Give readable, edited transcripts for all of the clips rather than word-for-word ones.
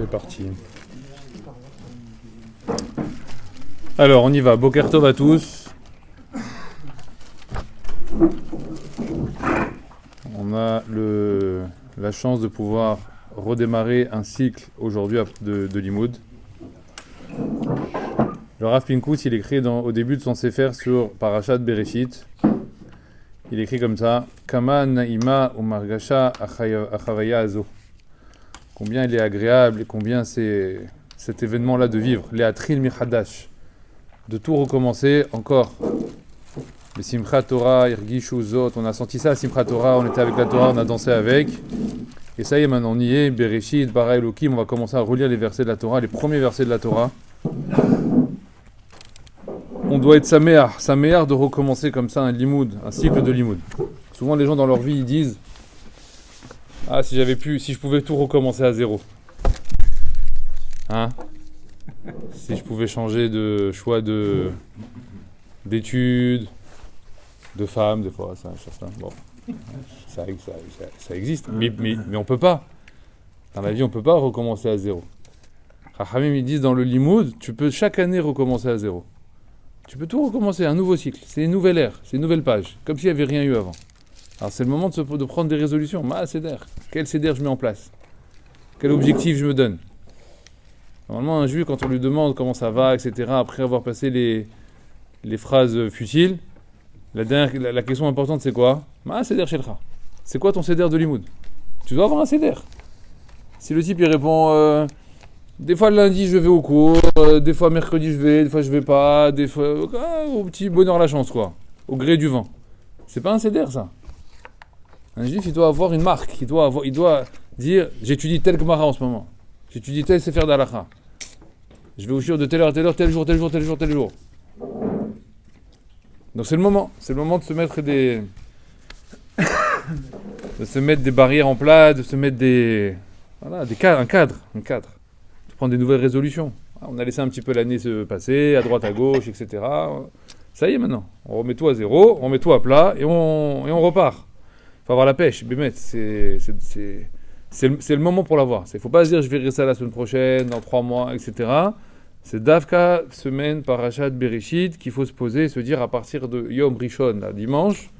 C'est parti. Alors, on y va. Boker Tov à tous. On a la chance de pouvoir redémarrer un cycle aujourd'hui de Limoud. Le Rav Pinkus, il écrit au début de son Sefer sur Parashat Bereshit. Il écrit comme ça: Kama naima umargasha achavaya azo. Combien il est agréable et combien c'est cet événement-là de vivre. Leatril michadash. De tout recommencer encore. Le Simchat Torah, Irgishu Zot. On a senti ça à Simchat Torah, on était avec la Torah, on a dansé avec. Et ça y est, maintenant on y est. Bereshit, Bara Elokim, on va commencer à relire les versets de la Torah, les premiers versets de la Torah. On doit être saméar de recommencer comme ça un limoud, un cycle de limoud. Souvent les gens dans leur vie ils disent: ah, si je pouvais tout recommencer à zéro. Hein? Si je pouvais changer de choix d'études, de femmes, des fois, ça, bon, ça existe, mais on peut pas. Dans la vie, on peut pas recommencer à zéro. Chachamim, ils disent dans le limoud, tu peux chaque année recommencer à zéro. Tu peux tout recommencer, un nouveau cycle. C'est une nouvelle ère, c'est une nouvelle page, comme s'il n'y avait rien eu avant. Alors c'est le moment de prendre des résolutions. Seder. Quel Seder je mets en place? Quel objectif je me donne? Normalement, un juif, quand on lui demande comment ça va, etc., après avoir passé les phrases futiles, la question importante, c'est quoi? Seder Shelcha. C'est quoi ton Seder de Limoud? Tu dois avoir un Seder. Si le type il répond des fois le lundi je vais au cours, des fois mercredi je vais, des fois je vais pas, des fois au petit bonheur la chance, quoi, au gré du vent. C'est pas un Seder, ça. Un juif, il doit avoir une marque, il doit dire: j'étudie tel Gemara en ce moment, j'étudie tel Sefer d'Halacha, je vais au shiur de telle heure à telle heure, tel jour. Donc c'est le moment de se mettre de se mettre des barrières en place, de se mettre un cadre, de prendre des nouvelles résolutions. On a laissé un petit peu l'année se passer, à droite, à gauche, etc. Ça y est maintenant, on remet tout à zéro, on met tout à plat et on repart. Faut avoir la pêche, Bémet, c'est le moment pour l'avoir. Il ne faut pas se dire: je verrai ça la semaine prochaine, dans 3 mois, etc. C'est Davka, semaine, Parashat Bereshit, qu'il faut se poser et se dire: à partir de Yom Rishon, là, dimanche,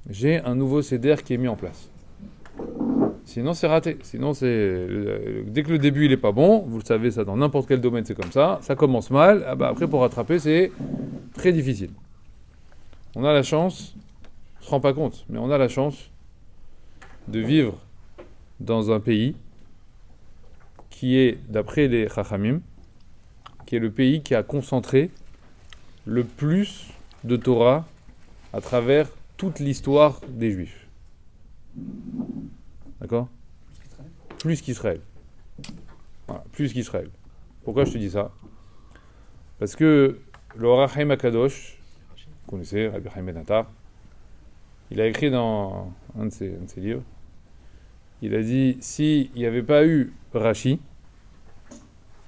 j'ai un nouveau Seder qui est mis en place. Sinon, c'est raté. Sinon, dès que le début il n'est pas bon, vous le savez, ça dans n'importe quel domaine, c'est comme ça. Ça commence mal, après pour rattraper, c'est très difficile. On a la chance, on ne se rend pas compte, mais on a la chance de vivre dans un pays qui est, d'après les Chachamim, qui est le pays qui a concentré le plus de Torah à travers toute l'histoire des Juifs. D'accord? Plus qu'Israël. Voilà, plus qu'Israël. Pourquoi je te dis ça? Parce que le Orach Chaim HaKadosh, vous connaissez, Rabbi Chaim Ben Attar, il a écrit dans un de ses livres, il a dit: s'il n'y avait pas eu Rashi,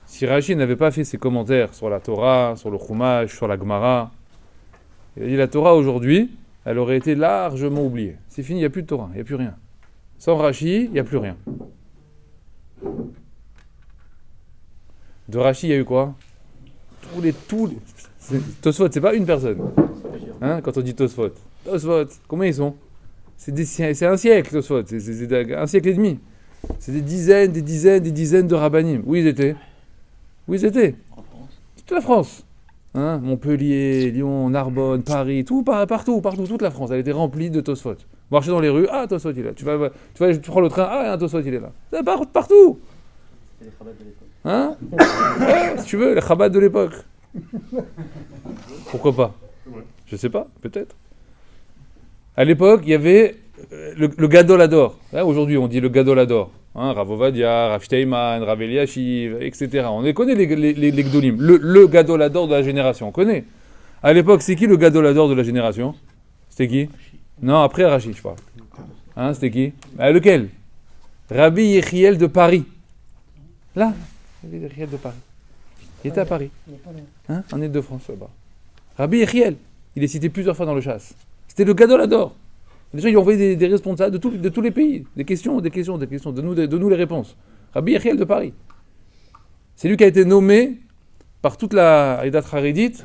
si Rashi n'avait pas fait ses commentaires sur la Torah, sur le Chumash, sur la Gemara, il a dit: la Torah aujourd'hui, elle aurait été largement oubliée. C'est fini, il n'y a plus de Torah, il n'y a plus rien. Sans Rashi, il n'y a plus rien. De Rashi, il y a eu quoi? Tosfot, c'est pas une personne. Hein, quand on dit Tosfot, combien ils sont? C'est un siècle, Tosfot. C'est un siècle et demi. C'est des dizaines de rabbanim. Où ils étaient? En France. Toute la France. Hein, Montpellier, Lyon, Narbonne, Paris, partout, toute la France. Elle était remplie de Tosfot. Marcher dans les rues, Tosfot il est là. Tu prends le train, un Tosfot il est là. C'est partout. C'était les Chabad de l'époque. Hein? Ouais, si tu veux, les Chabad de l'époque. Pourquoi pas? Je sais pas, peut-être. À l'époque, il y avait le Gadol Hador. Aujourd'hui, on dit le Gadol Hador. Rav Ovadia, Rav Steinman, Rav Eliashiv, etc. On les connaît, les Gdolim. Le Gadol Hador de la génération, on connaît. À l'époque, c'est qui le Gadol Hador de la génération? C'était qui? Non, après Rashi, je parle. C'était qui? Lequel? Rabbi Yechiel de Paris. Là, Rabbi Yechiel de Paris. Il était à Paris. En Ile-de-France, là-bas. Rabbi Yechiel, il est cité plusieurs fois dans le chasse. C'était le Gadol Hador. Les gens ils ont envoyé des responsables de tous les pays. Des questions. Donne-nous les réponses. Rabbi Yechiel de Paris. C'est lui qui a été nommé par toute la Haïdat Harédite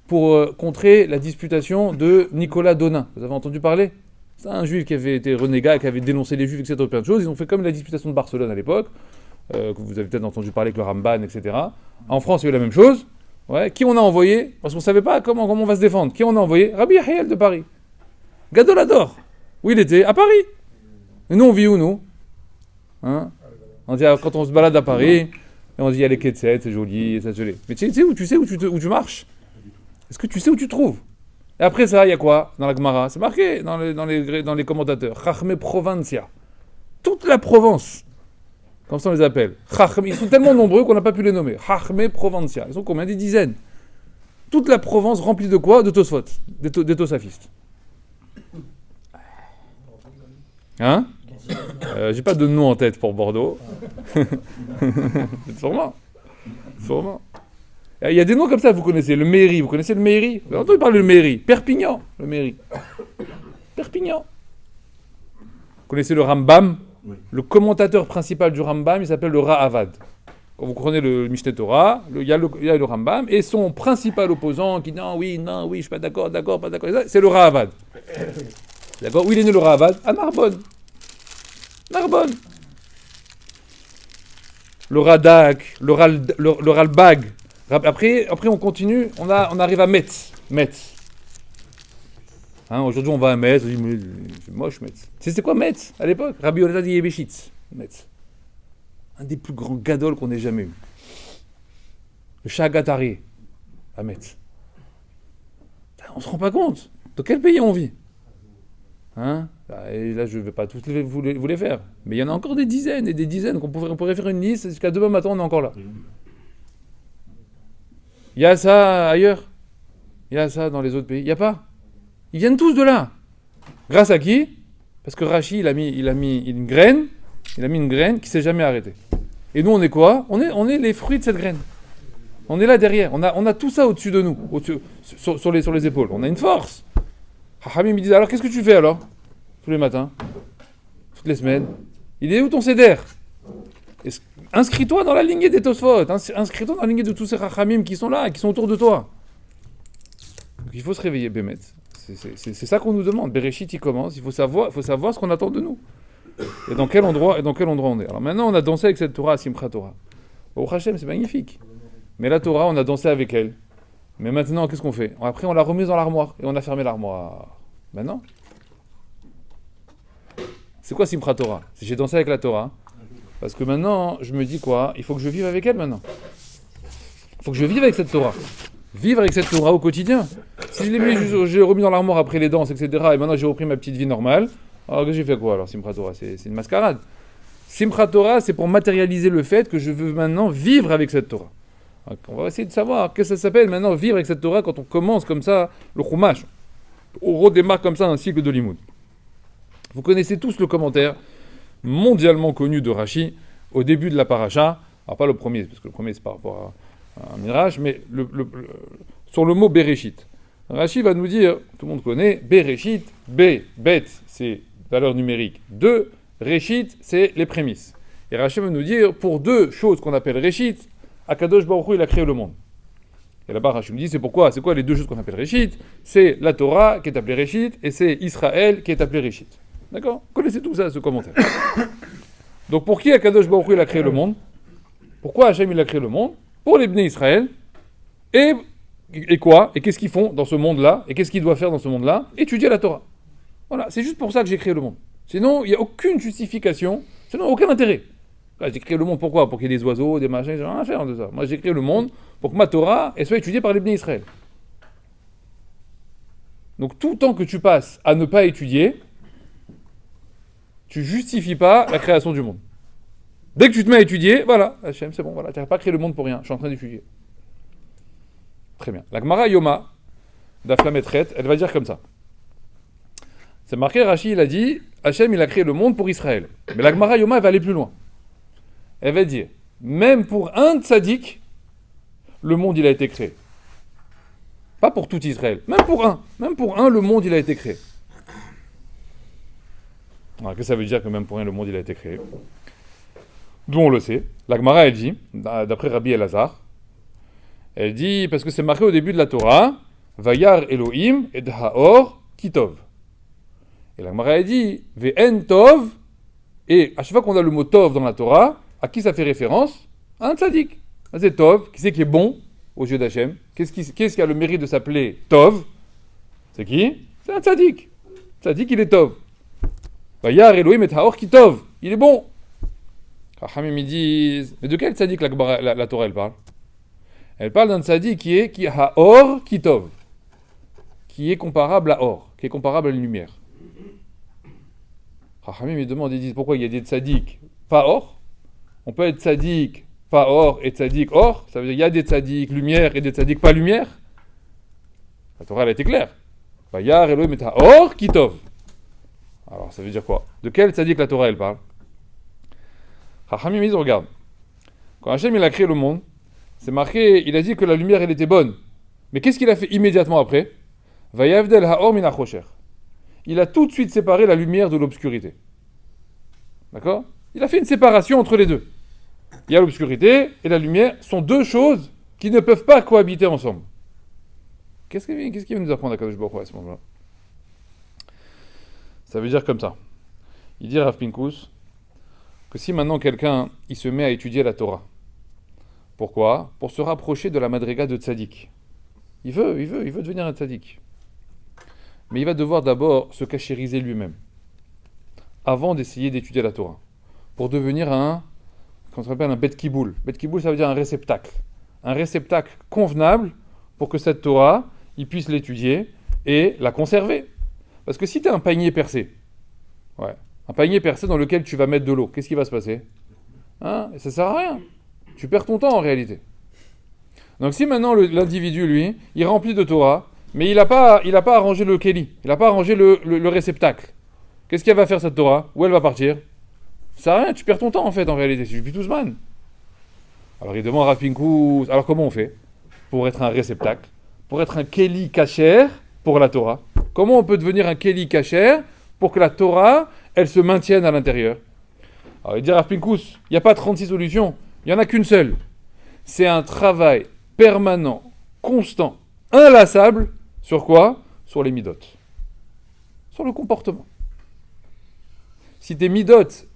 pour contrer la disputation de Nicolas Donin. Vous avez entendu parler? C'est un juif qui avait été renégat, qui avait dénoncé les juifs, etc. Plein de choses. Ils ont fait comme la disputation de Barcelone à l'époque, que vous avez peut-être entendu parler avec le Ramban, etc. En France, il y a eu la même chose. Ouais. Qui on a envoyé? Parce qu'on ne savait pas comment on va se défendre. Qui on a envoyé? Rabbi Yahiel de Paris. Gadolador. Où il était? À Paris. Et nous, on vit où, nous? Hein? On dit, quand on se balade à Paris, et on dit, il y a les Ketset, c'est joli, ça se l'est. Mais tu sais où tu marches? Est-ce que tu sais où tu te trouves? Et après ça, il y a quoi dans la Gemara? C'est marqué dans les commentateurs. Chachme Provincia. Toute la Provence. Comme ça on les appelle. Ils sont tellement nombreux qu'on n'a pas pu les nommer. Chachme Provincia. Ils sont combien? Des dizaines. Toute la Provence remplie de quoi? De Tosfot. Des Tosafistes. Hein? J'ai pas de nom en tête pour Bordeaux. Sûrement. Il y a des noms comme ça, vous connaissez. Le Mairie, vous connaissez le Mairie? Vous avez entendu parler du Mairie? Perpignan, le Mairie. Perpignan. Vous connaissez le Rambam? Oui. Le commentateur principal du Rambam, il s'appelle le Ra'avad. Quand vous prenez le Mishneh Torah, il y a le Rambam, et son principal opposant qui dit non, oui, je suis pas d'accord, pas d'accord, c'est le Ra'avad. D'accord? Où il est né le Ra'avad? À Narbonne. Le Radak, le Ralbag. Après, on continue, on arrive à Metz. Hein, aujourd'hui, on va à Metz, on dit, mais c'est moche, Metz. C'est quoi Metz, à l'époque? Rabbi Yonasan Yebeshitz, Metz. Un des plus grands gadoles qu'on ait jamais eu. Le Shagatari, à Metz. On se rend pas compte. Dans quel pays on vit? Hein? Et là, je ne vais pas tous vous les faire. Mais il y en a encore des dizaines et des dizaines qu'on pourrait faire une liste. Jusqu'à demain matin, on est encore là. Il y a ça ailleurs? Il y a ça dans les autres pays? Il n'y a pas? Ils viennent tous de là. Grâce à qui? Parce que Rashi, il a mis une graine qui ne s'est jamais arrêtée. Et nous, on est quoi? On est les fruits de cette graine. On est là derrière. On a tout ça au-dessus de nous, sur les épaules. On a une force. Hachamim me disait, alors qu'est-ce que tu fais alors? Tous les matins, toutes les semaines. Il est où ton seder? Inscris-toi dans la lignée des Tosfot. Inscris-toi dans la lignée de tous ces Chachamim qui sont là, qui sont autour de toi. Donc il faut se réveiller, Bémet. C'est ça qu'on nous demande. Bereshit, il commence. Il faut savoir ce qu'on attend de nous. Et dans quel endroit on est. Alors maintenant, on a dansé avec cette Torah, Simchat Torah. Au Hachem, c'est magnifique. Mais la Torah, on a dansé avec elle. Mais maintenant, qu'est-ce qu'on fait? Après, on l'a remise dans l'armoire. Et on a fermé l'armoire. Maintenant, c'est quoi Simchat Torah? C'est j'ai dansé avec la Torah. Parce que maintenant, je me dis quoi? Il faut que je vive avec elle maintenant. Il faut que je vive avec cette Torah. Vivre avec cette Torah au quotidien. Si je l'ai remis dans l'armoire après les danses, etc., et maintenant j'ai repris ma petite vie normale, alors que j'ai fait quoi alors Simchat Torah? C'est une mascarade. Simchat Torah, c'est pour matérialiser le fait que je veux maintenant vivre avec cette Torah. Donc, on va essayer de savoir qu'est-ce que ça s'appelle maintenant vivre avec cette Torah quand on commence comme ça le Chumash. On redémarre comme ça un cycle de Limoud. Vous connaissez tous le commentaire mondialement connu de Rashi au début de la paracha. Alors pas le premier, parce que le premier c'est par rapport à un mirage, mais sur le mot Bereshit. Rashi va nous dire, tout le monde connaît, Bereshit, Bet, c'est valeur numérique 2, Reshit, c'est les prémices. Et Rashi va nous dire, pour deux choses qu'on appelle Reshit, Akadosh Baruch Hu, il a créé le monde. Et là-bas, Rashi me dit, c'est quoi les deux choses qu'on appelle Reshit? C'est la Torah qui est appelée Reshit, et c'est Israël qui est appelé Reshit. D'accord? Vous connaissez tout ça, ce commentaire. Donc pour qui Akadosh Baruch Hu, il a créé le monde? Pourquoi Hachem, il a créé le monde? Pour les Bnei Israël. Et quoi? Et qu'est-ce qu'ils font dans ce monde-là? Et qu'est-ce qu'ils doivent faire dans ce monde-là? Étudier la Torah. Voilà, c'est juste pour ça que j'ai créé le monde. Sinon, il n'y a aucune justification, sinon aucun intérêt. Là, j'ai créé le monde pourquoi? Pour qu'il y ait des oiseaux, des machins, j'ai rien à faire de ça. Moi, j'ai créé le monde pour que ma Torah elle soit étudiée par les Bnei Israël. Donc tout temps que tu passes à ne pas étudier, tu justifies pas la création du monde. Dès que tu te mets à étudier, voilà, Hachem, c'est bon, voilà, tu n'as pas créé le monde pour rien, je suis en train d'étudier. Très bien. La Gemara Yoma, d'Aflametret, elle va dire comme ça. C'est marqué, Rashi, il a dit, Hachem, il a créé le monde pour Israël. Mais la Gemara Yoma, elle va aller plus loin. Elle va dire, même pour un tzaddik, le monde, il a été créé. Pas pour tout Israël. Même pour un, le monde, il a été créé. Alors, qu'est-ce que ça veut dire que même pour un, le monde, il a été créé? D'où on le sait. La Gemara, elle dit, d'après Rabbi Elazar, elle dit, parce que c'est marqué au début de la Torah, Vayar Elohim et Haor Kitov. Et la Gemara, elle dit, Ve'en Tov, et à chaque fois qu'on a le mot Tov dans la Torah, à qui ça fait référence? À un tzaddik. C'est Tov, qui c'est qui est bon aux yeux d'Hachem? Qu'est-ce qui a le mérite de s'appeler Tov? C'est qui? C'est un tzaddik. Tzaddik, il est Tov. Vayar Elohim et Haor Kitov. Il est bon. Chachamim ils disent, mais de quel tzaddik la Torah elle parle? Elle parle d'un tzaddik qui a Or Kitov, qui est comparable à Or, qui est comparable à la lumière. Chachamim ils demandent, ils disent, pourquoi il y a des tzaddik pas Or? On peut être tzaddik pas Or et tzaddik Or, ça veut dire il y a des tzaddik lumière et des tzaddik pas lumière. La Torah elle était claire. Vayar Elohim et Or Kitov. Alors ça veut dire quoi? De quel tzaddik la Torah elle parle? Chachamim, ils regardent. Quand Hachem il a créé le monde, c'est marqué, il a dit que la lumière elle était bonne. Mais qu'est-ce qu'il a fait immédiatement après? Vayavdel haor min hachosher. Il a tout de suite séparé la lumière de l'obscurité. D'accord? Il a fait une séparation entre les deux. Il y a l'obscurité et la lumière sont deux choses qui ne peuvent pas cohabiter ensemble. Qu'est-ce qu'il va nous apprendre à Kadosh Baruch Hu à ce moment-là? Ça veut dire comme ça. Il dit Rav Pinkus que si maintenant quelqu'un il se met à étudier la Torah, pourquoi? Pour se rapprocher de la madriga de tzaddik. Il veut devenir un tzaddik. Mais il va devoir d'abord se cachériser lui-même, avant d'essayer d'étudier la Torah, pour devenir qu'on appelle un bet kiboul. Bet kiboul, ça veut dire un réceptacle. Un réceptacle convenable pour que cette Torah, il puisse l'étudier et la conserver. Parce que si tu as un panier percé, un panier percé dans lequel tu vas mettre de l'eau, qu'est-ce qui va se passer? Ça sert à rien. Tu perds ton temps en réalité. Donc si maintenant l'individu, lui, il remplit de Torah, mais il n'a pas arrangé le keli, il n'a pas arrangé le réceptacle, qu'est-ce qu'elle va faire cette Torah? Où elle va partir? Ça sert à rien, tu perds ton temps en fait en réalité, c'est du Pitouzman. Alors il demande à Rav Pinkus, alors comment on fait pour être un réceptacle, pour être un keli kasher pour la Torah? Comment on peut devenir un keli kasher pour que la Torah, elle se maintienne à l'intérieur? Alors il dit Rav Pinkus, il n'y a pas 36 solutions, il n'y en a qu'une seule. C'est un travail permanent, constant, inlassable, sur quoi? Sur les midot. Sur le comportement. Si tes midot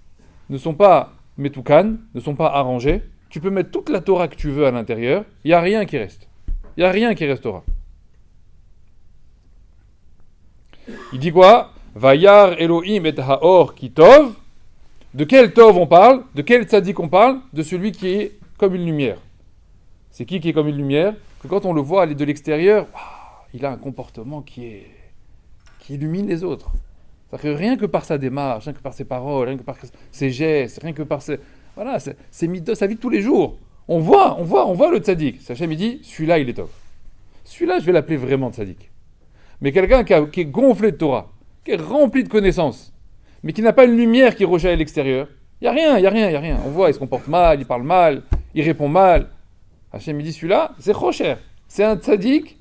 ne sont pas metoukan, ne sont pas arrangés, tu peux mettre toute la Torah que tu veux à l'intérieur, il n'y a rien qui reste. Il n'y a rien qui restera. Il dit quoi? Vayar Elohim et Haor Kitov. De quel Tov on parle? De quel tzaddik on parle? De celui qui est comme une lumière. C'est qui est comme une lumière? Que quand on le voit aller de l'extérieur, il a un comportement qui illumine les autres. C'est-à-dire que rien que par sa démarche, rien que par ses paroles, rien que par ses gestes, rien que par ses midot, sa vie de tous les jours. On voit le tzaddik. Hachem il dit, celui-là il est Tov. Celui-là je vais l'appeler vraiment tzaddik. Mais quelqu'un qui est gonflé de Torah, qui est rempli de connaissances, mais qui n'a pas une lumière qui rejaillit à l'extérieur, il n'y a rien. On voit, il se comporte mal, il parle mal, il répond mal. Hachem il dit, celui-là, c'est Chocher. C'est un tzaddik,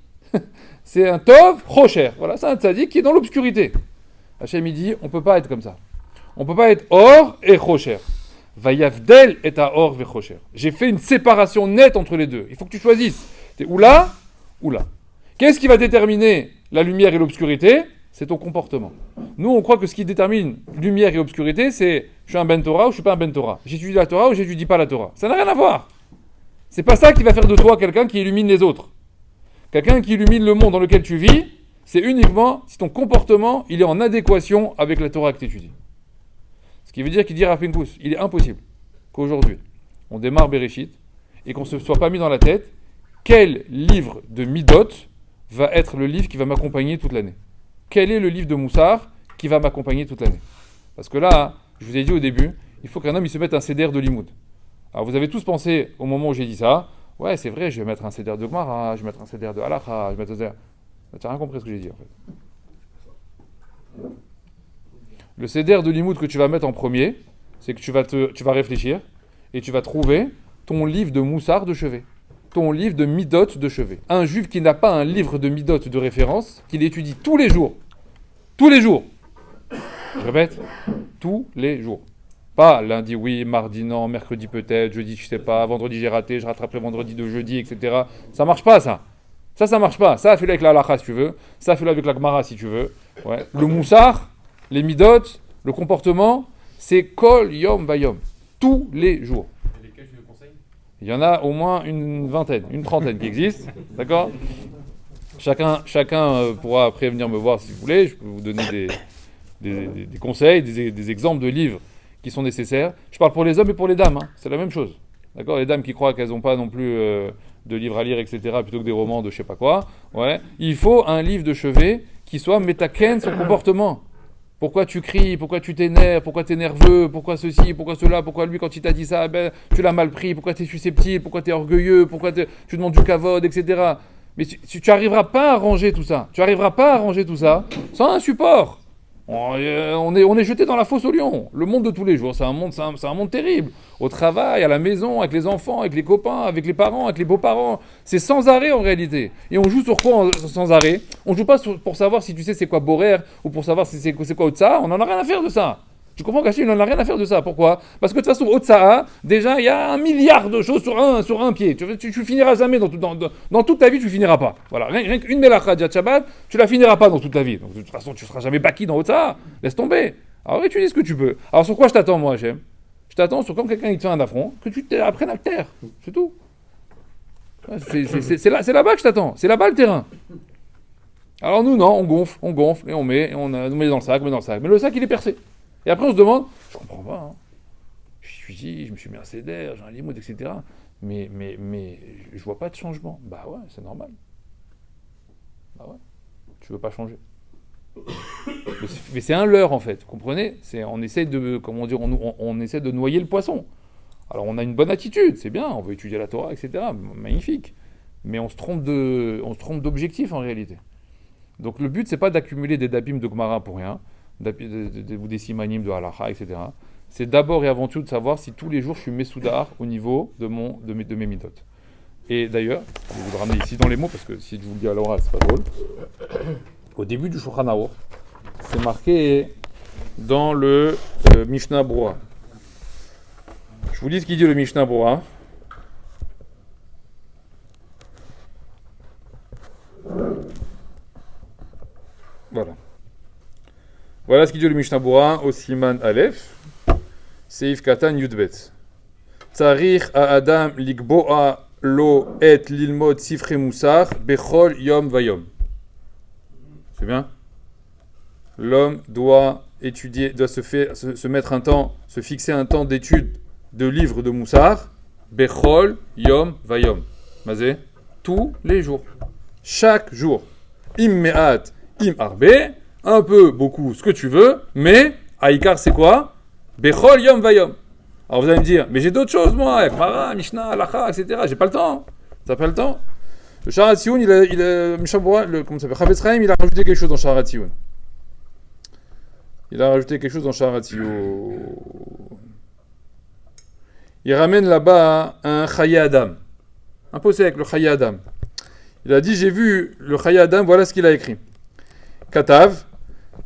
c'est un Tov Chocher. Voilà, c'est un tzaddik qui est dans l'obscurité. Hachem il dit, on ne peut pas être comme ça. On ne peut pas être Or et Chocher. Vayavdel et à Or ve Chocher. J'ai fait une séparation nette entre les deux. Il faut que tu choisisses. T'es ou là, ou là. Qu'est-ce qui va déterminer la lumière et l'obscurité? C'est ton comportement. Nous, on croit que ce qui détermine lumière et obscurité, c'est je suis un ben Torah ou je suis pas un ben Torah. J'étudie la Torah ou j'étudie pas la Torah. Ça n'a rien à voir. C'est pas ça qui va faire de toi quelqu'un qui illumine les autres. Quelqu'un qui illumine le monde dans lequel tu vis, c'est uniquement si ton comportement il est en adéquation avec la Torah que tu étudies. Ce qui veut dire qu'il dit Rav Pinkus, il est impossible qu'aujourd'hui, on démarre Bereshit et qu'on ne se soit pas mis dans la tête quel livre de Midot va être le livre qui va m'accompagner toute l'année. Quel est le livre de Moussar qui va m'accompagner toute l'année? Parce que là, je vous ai dit au début, il faut qu'un homme il se mette un CDR de Limoud. Alors vous avez tous pensé, au moment où j'ai dit ça, ouais c'est vrai, je vais mettre un CDR de Gemara, je vais mettre un CDR de Halacha, je vais mettre un CDR... Tu n'as rien compris ce que j'ai dit en fait. Le CDR de Limoud que tu vas mettre en premier, c'est que tu vas réfléchir et tu vas trouver ton livre de Moussar de chevet. Ton livre de Midot de chevet. Un juif qui n'a pas un livre de Midot de référence, qu'il étudie tous les jours. Tous les jours. Je répète, tous les jours. Pas lundi oui, mardi non, mercredi peut-être, jeudi je sais pas, vendredi j'ai raté, je rattraperai vendredi de jeudi, etc. Ça marche pas ça. Ça marche pas. Ça, fais-le avec la halakha si tu veux. Ça, fais-le avec la gemara si tu veux. Ouais. Le moussar, les midot, le comportement, c'est kol yom vayom. Tous les jours. Et lesquels tu nous conseilles? Il y en a au moins une vingtaine, une trentaine qui existent. D'accord? Chacun pourra après venir me voir si vous voulez. Je peux vous donner des conseils, des exemples de livres qui sont nécessaires. Je parle pour les hommes et pour les dames. Hein. C'est la même chose. D'accord? Les dames qui croient qu'elles n'ont pas non plus de livres à lire, etc., plutôt que des romans de je sais pas quoi. Ouais. Il faut un livre de chevet qui soit métaken son comportement. Pourquoi tu cries? Pourquoi tu t'énerves? Pourquoi tu es nerveux? Pourquoi ceci? Pourquoi cela? Pourquoi lui, quand il t'a dit ça, ben, tu l'as mal pris? Pourquoi tu es susceptible? Pourquoi tu es orgueilleux? Pourquoi tu demandes du kavod, etc. Mais tu n'arriveras pas à ranger tout ça. Tu n'arriveras pas à ranger tout ça sans un support. On est jeté dans la fosse au lion. Le monde de tous les jours, c'est un monde terrible. Au travail, à la maison, avec les enfants, avec les copains, avec les parents, avec les beaux-parents. C'est sans arrêt en réalité. Et on joue sur quoi sans arrêt? On joue pas pour savoir si tu sais c'est quoi Borer ou pour savoir si c'est quoi Otsa. On n'en a rien à faire de ça. Tu comprends qu'Hachem, il n'en a rien à faire de ça. Pourquoi? Parce que de toute façon, Otsa'a, déjà, il y a 1 milliard de choses sur un pied. Tu finiras jamais dans toute ta vie, tu finiras pas. Voilà. Rien qu'une Melacha de Shabbat, tu la finiras pas dans toute ta vie. Donc, de toute façon, tu seras jamais baki dans Otsa'a. Laisse tomber. Alors, tu dis ce que tu peux. Alors, sur quoi je t'attends, moi, Hachem? Je t'attends sur quand quelqu'un il te fait un affront, que tu apprennes à le taire. C'est tout. C'est là-bas que je t'attends. C'est là-bas le terrain. Alors, nous, non, on gonfle, et on met dans le sac, Mais le sac, il est percé. Et après, on se demande, je comprends pas, hein. Je me suis mis un CDR, j'ai un limoud, etc. Mais je vois pas de changement. Bah ouais, c'est normal. Bah ouais, tu veux pas changer. Mais c'est un leurre en fait, vous comprenez? On essaie de, comment dire, on essaie de noyer le poisson. Alors on a une bonne attitude, c'est bien, on veut étudier la Torah, etc. Magnifique. Mais on se trompe d'objectif en réalité. Donc le but c'est pas d'accumuler des dabim de Gemara pour rien, ou des simanim de halacha, etc. C'est d'abord et avant tout de savoir si tous les jours je suis messoudar au niveau de mes midot. Et d'ailleurs, je vais vous le ramener ici dans les mots parce que si je vous le dis à l'oral c'est pas drôle. Au début du Shulchan Aruch, c'est marqué dans le Mishnah Brura. Je vous lis ce qu'il dit le Mishnah Brura. Voilà ce qu'il dit le Mishnah Brura au Siman Aleph, Seif Katan Yudbet. Tzarich Adam Likboa Lo Et Lilmod Sifre Moussar Bechol Yom Vayom. C'est bien? L'homme doit étudier, doit se mettre un temps, se fixer un temps d'étude de livres de Moussar, Bechol Yom Vayom. Mazé? Tous les jours. Chaque jour. Im Me'at, Im Arbe, un peu, beaucoup, ce que tu veux, mais, Aïkar c'est quoi? Bechol Yom Vayom. Alors vous allez me dire, mais j'ai d'autres choses moi, avec Mara, Mishnah, Halacha, etc. J'ai pas le temps. T'as pas le temps? Le Sharat Tzioun, comment ça s'appelle? Chavetz Chaim, il a rajouté quelque chose dans Sharat Tzioun. Il ramène là-bas un Chaye Adam. Un possé avec le Chaye Adam. Il a dit, j'ai vu le Chaye Adam, voilà ce qu'il a écrit. Katav,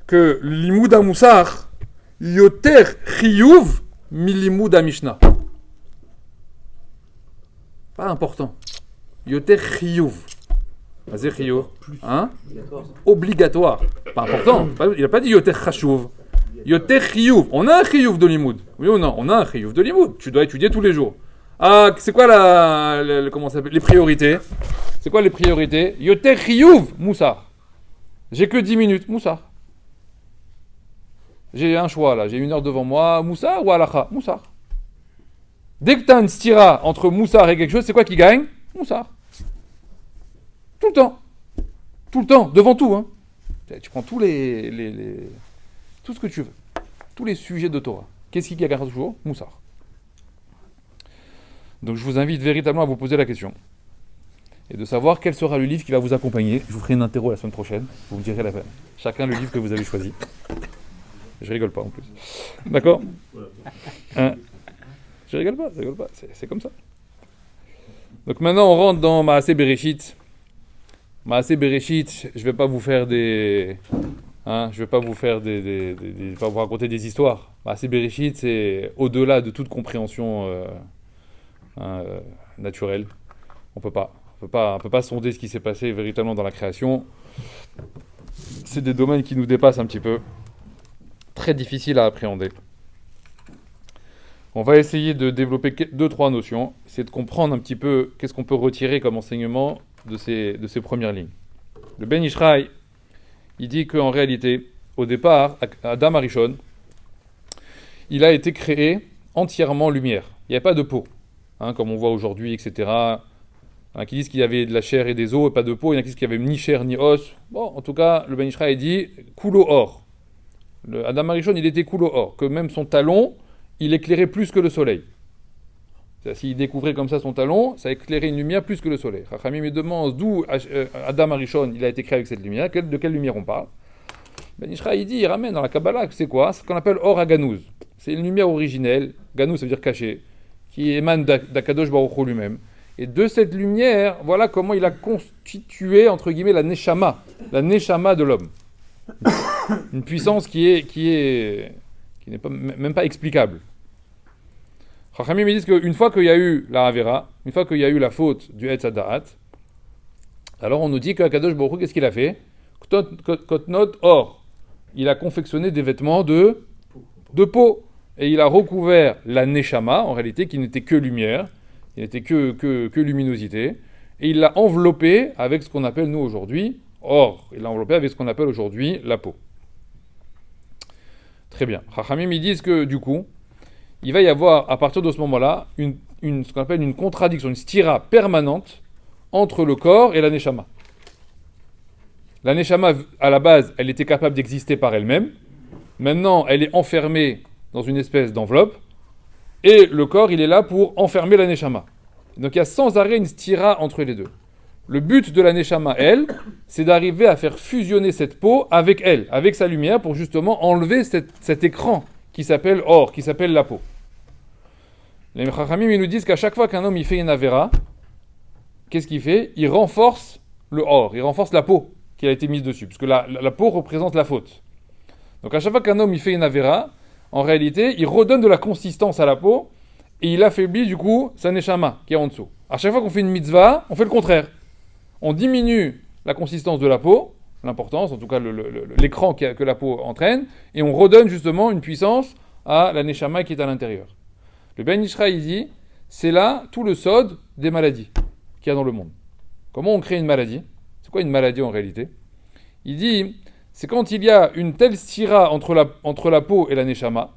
que l'imoud ha-moussar, yoter chiyuv, mi-limoud ha-mishnah. Pas important. Yoter chiyuv. Vas-y, chiyuv. Hein? Obligatoire. Pas important. Il n'a pas dit yoter chashuv. Yoter chiyuv. On a un chiyuv de limoud. Oui ou non? On a un chiyuv de limoud. Tu dois étudier tous les jours. Ah, c'est quoi comment ça s'appelle? Les priorités. C'est quoi les priorités? Yoter chiyuv, moussar. J'ai que 10 minutes, Moussar. J'ai un choix là, j'ai 1 heure devant moi, Moussar ou Halacha? Moussar. Dès que tu as une stira entre Moussar et quelque chose, c'est quoi qui gagne? Moussar. Tout le temps. Tout le temps, devant tout. Hein. Tu prends tous tout ce que tu veux. Tous les sujets de Torah. Qu'est-ce qui gagne toujours? Moussar. Donc je vous invite véritablement à vous poser la question. Et de savoir quel sera le livre qui va vous accompagner. Je vous ferai une interro la semaine prochaine, vous me direz la peine. Chacun le livre que vous avez choisi. Je rigole pas en plus. D'accord? Je rigole pas, c'est comme ça. Donc maintenant on rentre dans Maaseh Bereshit. Maaseh Bereshit, je vais pas vous faire des Hein, je ne vais pas vous faire pas vous raconter des histoires. C'est Bereshit, c'est au-delà de toute compréhension hein, naturelle. On peut pas. On peut pas sonder ce qui s'est passé véritablement dans la création. C'est des domaines qui nous dépassent un petit peu. Très difficile à appréhender. On va essayer de développer 2-3 notions, essayer de comprendre un petit peu qu'est-ce qu'on peut retirer comme enseignement de ces premières lignes. Le Ben Ishraï, il dit qu'en réalité, au départ, Adam Arishon, il a été créé entièrement lumière. Il n'y avait pas de peau, hein, comme on voit aujourd'hui, etc. Qui disent qu'il y avait de la chair et des os et pas de peau. Il y en a qui disent qu'il n'y avait ni chair ni os. Bon, en tout cas, le Ben Ishraï dit Kulo or. Adam Arishon, il était Kulo or, que même son talon, il éclairait plus que le soleil. S'il découvrait comme ça son talon, ça éclairait une lumière plus que le soleil. Chachamim me demande d'où Adam Arishon il a été créé avec cette lumière, de quelle lumière on parle. Ben Ishraï dit, il ramène dans la Kabbalah, c'est quoi? C'est ce qu'on appelle Or Aganouz. C'est une lumière originelle, Ganouz ça veut dire caché, qui émane d'Akadosh Baruch Hu lui-même. Et de cette lumière, voilà comment il a constitué, entre guillemets, la Neshama de l'homme. Une puissance qui n'est même pas explicable. Chachamim me disent qu'une fois qu'il y a eu la Havera, une fois qu'il y a eu la faute du Etz Hadaat, alors on nous dit qu'Akadosh Baruch Hu, qu'est-ce qu'il a fait? Kotnot or. Il a confectionné des vêtements de peau. Et il a recouvert la Neshama, en réalité, qui n'était que lumière, qui n'était que luminosité, et il l'a enveloppé avec ce qu'on appelle, nous, aujourd'hui, or. Il l'a enveloppé avec ce qu'on appelle aujourd'hui la peau. Très bien. Chachamim, ils disent que, du coup, il va y avoir, à partir de ce moment-là, ce qu'on appelle une contradiction, une stira permanente entre le corps et la Neshama. La Neshama, à la base, elle était capable d'exister par elle-même. Maintenant, elle est enfermée dans une espèce d'enveloppe. Et le corps, il est là pour enfermer la Neshama. Donc il y a sans arrêt une stira entre les deux. Le but de la Neshama, elle, c'est d'arriver à faire fusionner cette peau avec elle, avec sa lumière, pour justement enlever cet écran qui s'appelle or, qui s'appelle la peau. Les Chachamim, ils nous disent qu'à chaque fois qu'un homme il fait une avera, qu'est-ce qu'il fait? Il renforce le or, il renforce la peau qui a été mise dessus, parce que la peau représente la faute. Donc à chaque fois qu'un homme il fait une avera, en réalité, il redonne de la consistance à la peau, et il affaiblit du coup sa neshama qui est en dessous. À chaque fois qu'on fait une mitzvah, on fait le contraire. On diminue la consistance de la peau, l'importance, en tout cas l'écran que la peau entraîne, et on redonne justement une puissance à la neshama qui est à l'intérieur. Le Ben Ishraï dit, c'est là tout le sod des maladies qu'il y a dans le monde. Comment on crée une maladie? C'est quoi une maladie en réalité? Il dit, c'est quand il y a une telle stira entre la peau et la neshama.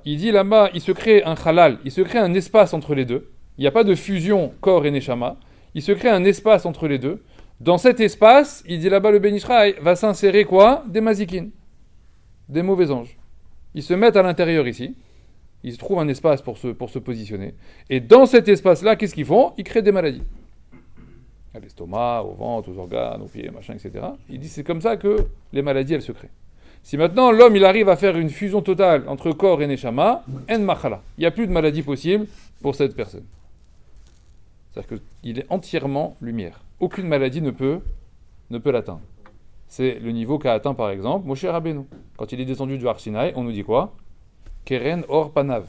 Il dit là-bas, il se crée un halal, il se crée un espace entre les deux. Il n'y a pas de fusion corps et neshama. Il se crée un espace entre les deux. Dans cet espace, il dit là-bas, le Ben Ishraï va s'insérer quoi? Des mazikines, des mauvais anges. Ils se mettent à l'intérieur ici. Ils se trouvent un espace pour se positionner. Et dans cet espace-là, qu'est-ce qu'ils font? Ils créent des maladies. À l'estomac, au ventre, aux organes, aux pieds, machin, etc. Il dit c'est comme ça que les maladies, elles se créent. Si maintenant l'homme, il arrive à faire une fusion totale entre corps et neshama, en machala. Il n'y a plus de maladie possible pour cette personne. C'est-à-dire qu'il est entièrement lumière. Aucune maladie ne peut l'atteindre. C'est le niveau qu'a atteint par exemple Moshe Rabbeinu. Quand il est descendu du Har Sinaï, on nous dit quoi? Keren or panav.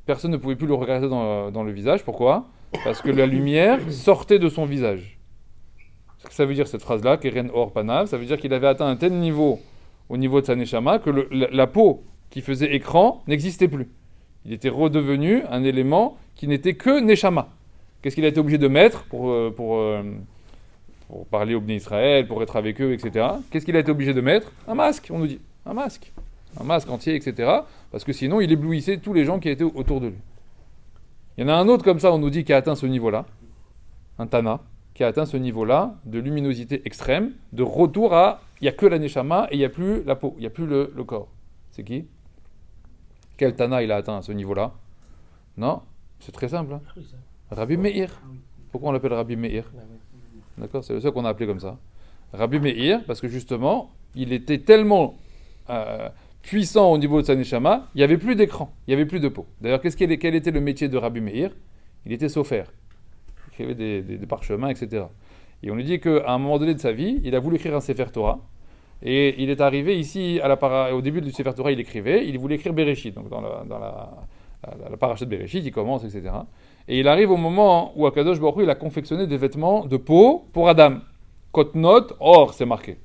Personne ne pouvait plus le regarder dans le visage. Pourquoi? Parce que la lumière sortait de son visage. Ce que ça veut dire cette phrase-là, Keren or panav, ça veut dire qu'il avait atteint un tel niveau au niveau de sa neshama que la peau qui faisait écran n'existait plus. Il était redevenu un élément qui n'était que neshama. Qu'est-ce qu'il a été obligé de mettre pour parler au Bnei Israël, pour être avec eux, etc. Qu'est-ce qu'il a été obligé de mettre? Un masque, on nous dit. Un masque entier, etc. Parce que sinon, il éblouissait tous les gens qui étaient autour de lui. Il y en a un autre comme ça, on nous dit, qui a atteint ce niveau-là. Un Tana, qui a atteint ce niveau-là de luminosité extrême, de retour à... Il n'y a que la neshama et il n'y a plus la peau, il n'y a plus le corps. C'est qui? Quel Tana il a atteint ce niveau-là? Non, c'est très simple. Hein. Rabbi Meir. Pourquoi on l'appelle Rabbi Meir? D'accord, c'est le seul qu'on a appelé comme ça. Rabbi Meir, parce que justement, il était tellement puissant au niveau de sa neshama, il n'y avait plus d'écran, il n'y avait plus de peau. D'ailleurs, quel était le métier de Rabbi Meir? Il était sophère. Il écrivait des parchemins, etc. Et on lui dit qu'à un moment donné de sa vie, il a voulu écrire un Sefer Torah, Et il est arrivé ici, au début du Sefer Torah, il écrivait, il voulait écrire Bereshit, donc dans la paracha de Bereshit, il commence, etc. Et il arrive au moment où Akadosh Baruch Hu, il a confectionné des vêtements de peau pour Adam. Kotnot, or, c'est marqué.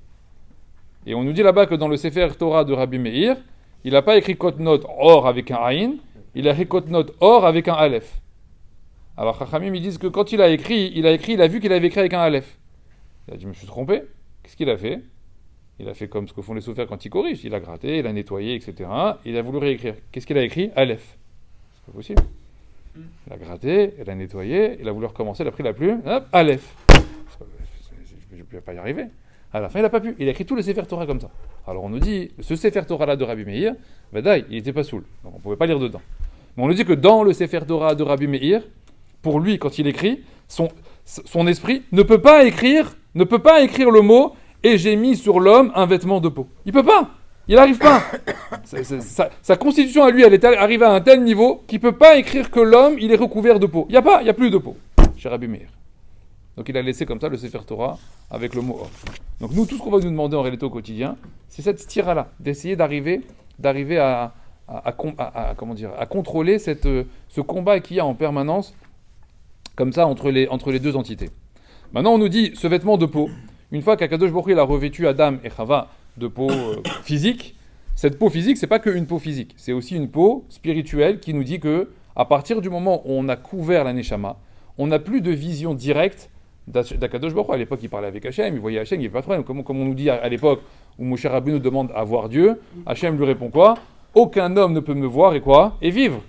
Et on nous dit là-bas que dans le Sefer Torah de Rabbi Meir, il n'a pas écrit Kotnot, or avec un Aïn, il a écrit Kotnot, or avec un Aleph. Alors Chachamim, ils disent que quand il a vu qu'il avait écrit avec un Aleph. Il a dit, je me suis trompé. Qu'est-ce qu'il a fait? Il a fait comme ce que font les soufers quand ils corrigent. Il a gratté, il a nettoyé, etc. Il a voulu réécrire. Qu'est-ce qu'il a écrit? Aleph. C'est pas possible. Il a gratté, il a nettoyé, il a voulu recommencer, il a pris la plume, hop, Aleph. Je ne peux pas y arriver. À la fin, il n'a pas pu. Il a écrit tout le Sefer Torah comme ça. Alors on nous dit, ce Sefer Torah-là de Rabbi Meir, Vadaï, il n'était pas saoul. Donc on ne pouvait pas lire dedans. Mais on nous dit que dans le Sefer Torah de Rabbi Meir, pour lui, quand il écrit, son esprit ne peut pas écrire le mot « et j'ai mis sur l'homme un vêtement de peau ». Il peut pas. Il n'arrive pas. Sa constitution à lui, elle est arrivée à un tel niveau qu'il ne peut pas écrire que l'homme, il est recouvert de peau. Il n'y a plus de peau chez Rabbi Meir. Donc il a laissé comme ça le Sefer Torah avec le mot « or ». Donc nous, tout ce qu'on va nous demander en réalité au quotidien, c'est cette stira-là, d'essayer d'arriver à contrôler ce combat qu'il y a en permanence comme ça entre les deux entités. Maintenant, on nous dit, ce vêtement de peau, une fois qu'Akadosh Baruch Hu a revêtu Adam et Chava de peau physique, cette peau physique, c'est pas qu'une peau physique, c'est aussi une peau spirituelle qui nous dit que, à partir du moment où on a couvert la Neshama, on n'a plus de vision directe d'Akadosh Baruch Hu. À l'époque, il parlait avec Hachem, il voyait Hachem, il n'y avait pas de problème. Comme on nous dit à l'époque où Moshe Rabbeinu nous demande à voir Dieu, Hachem lui répond quoi? Aucun homme ne peut me voir et quoi? Et vivre.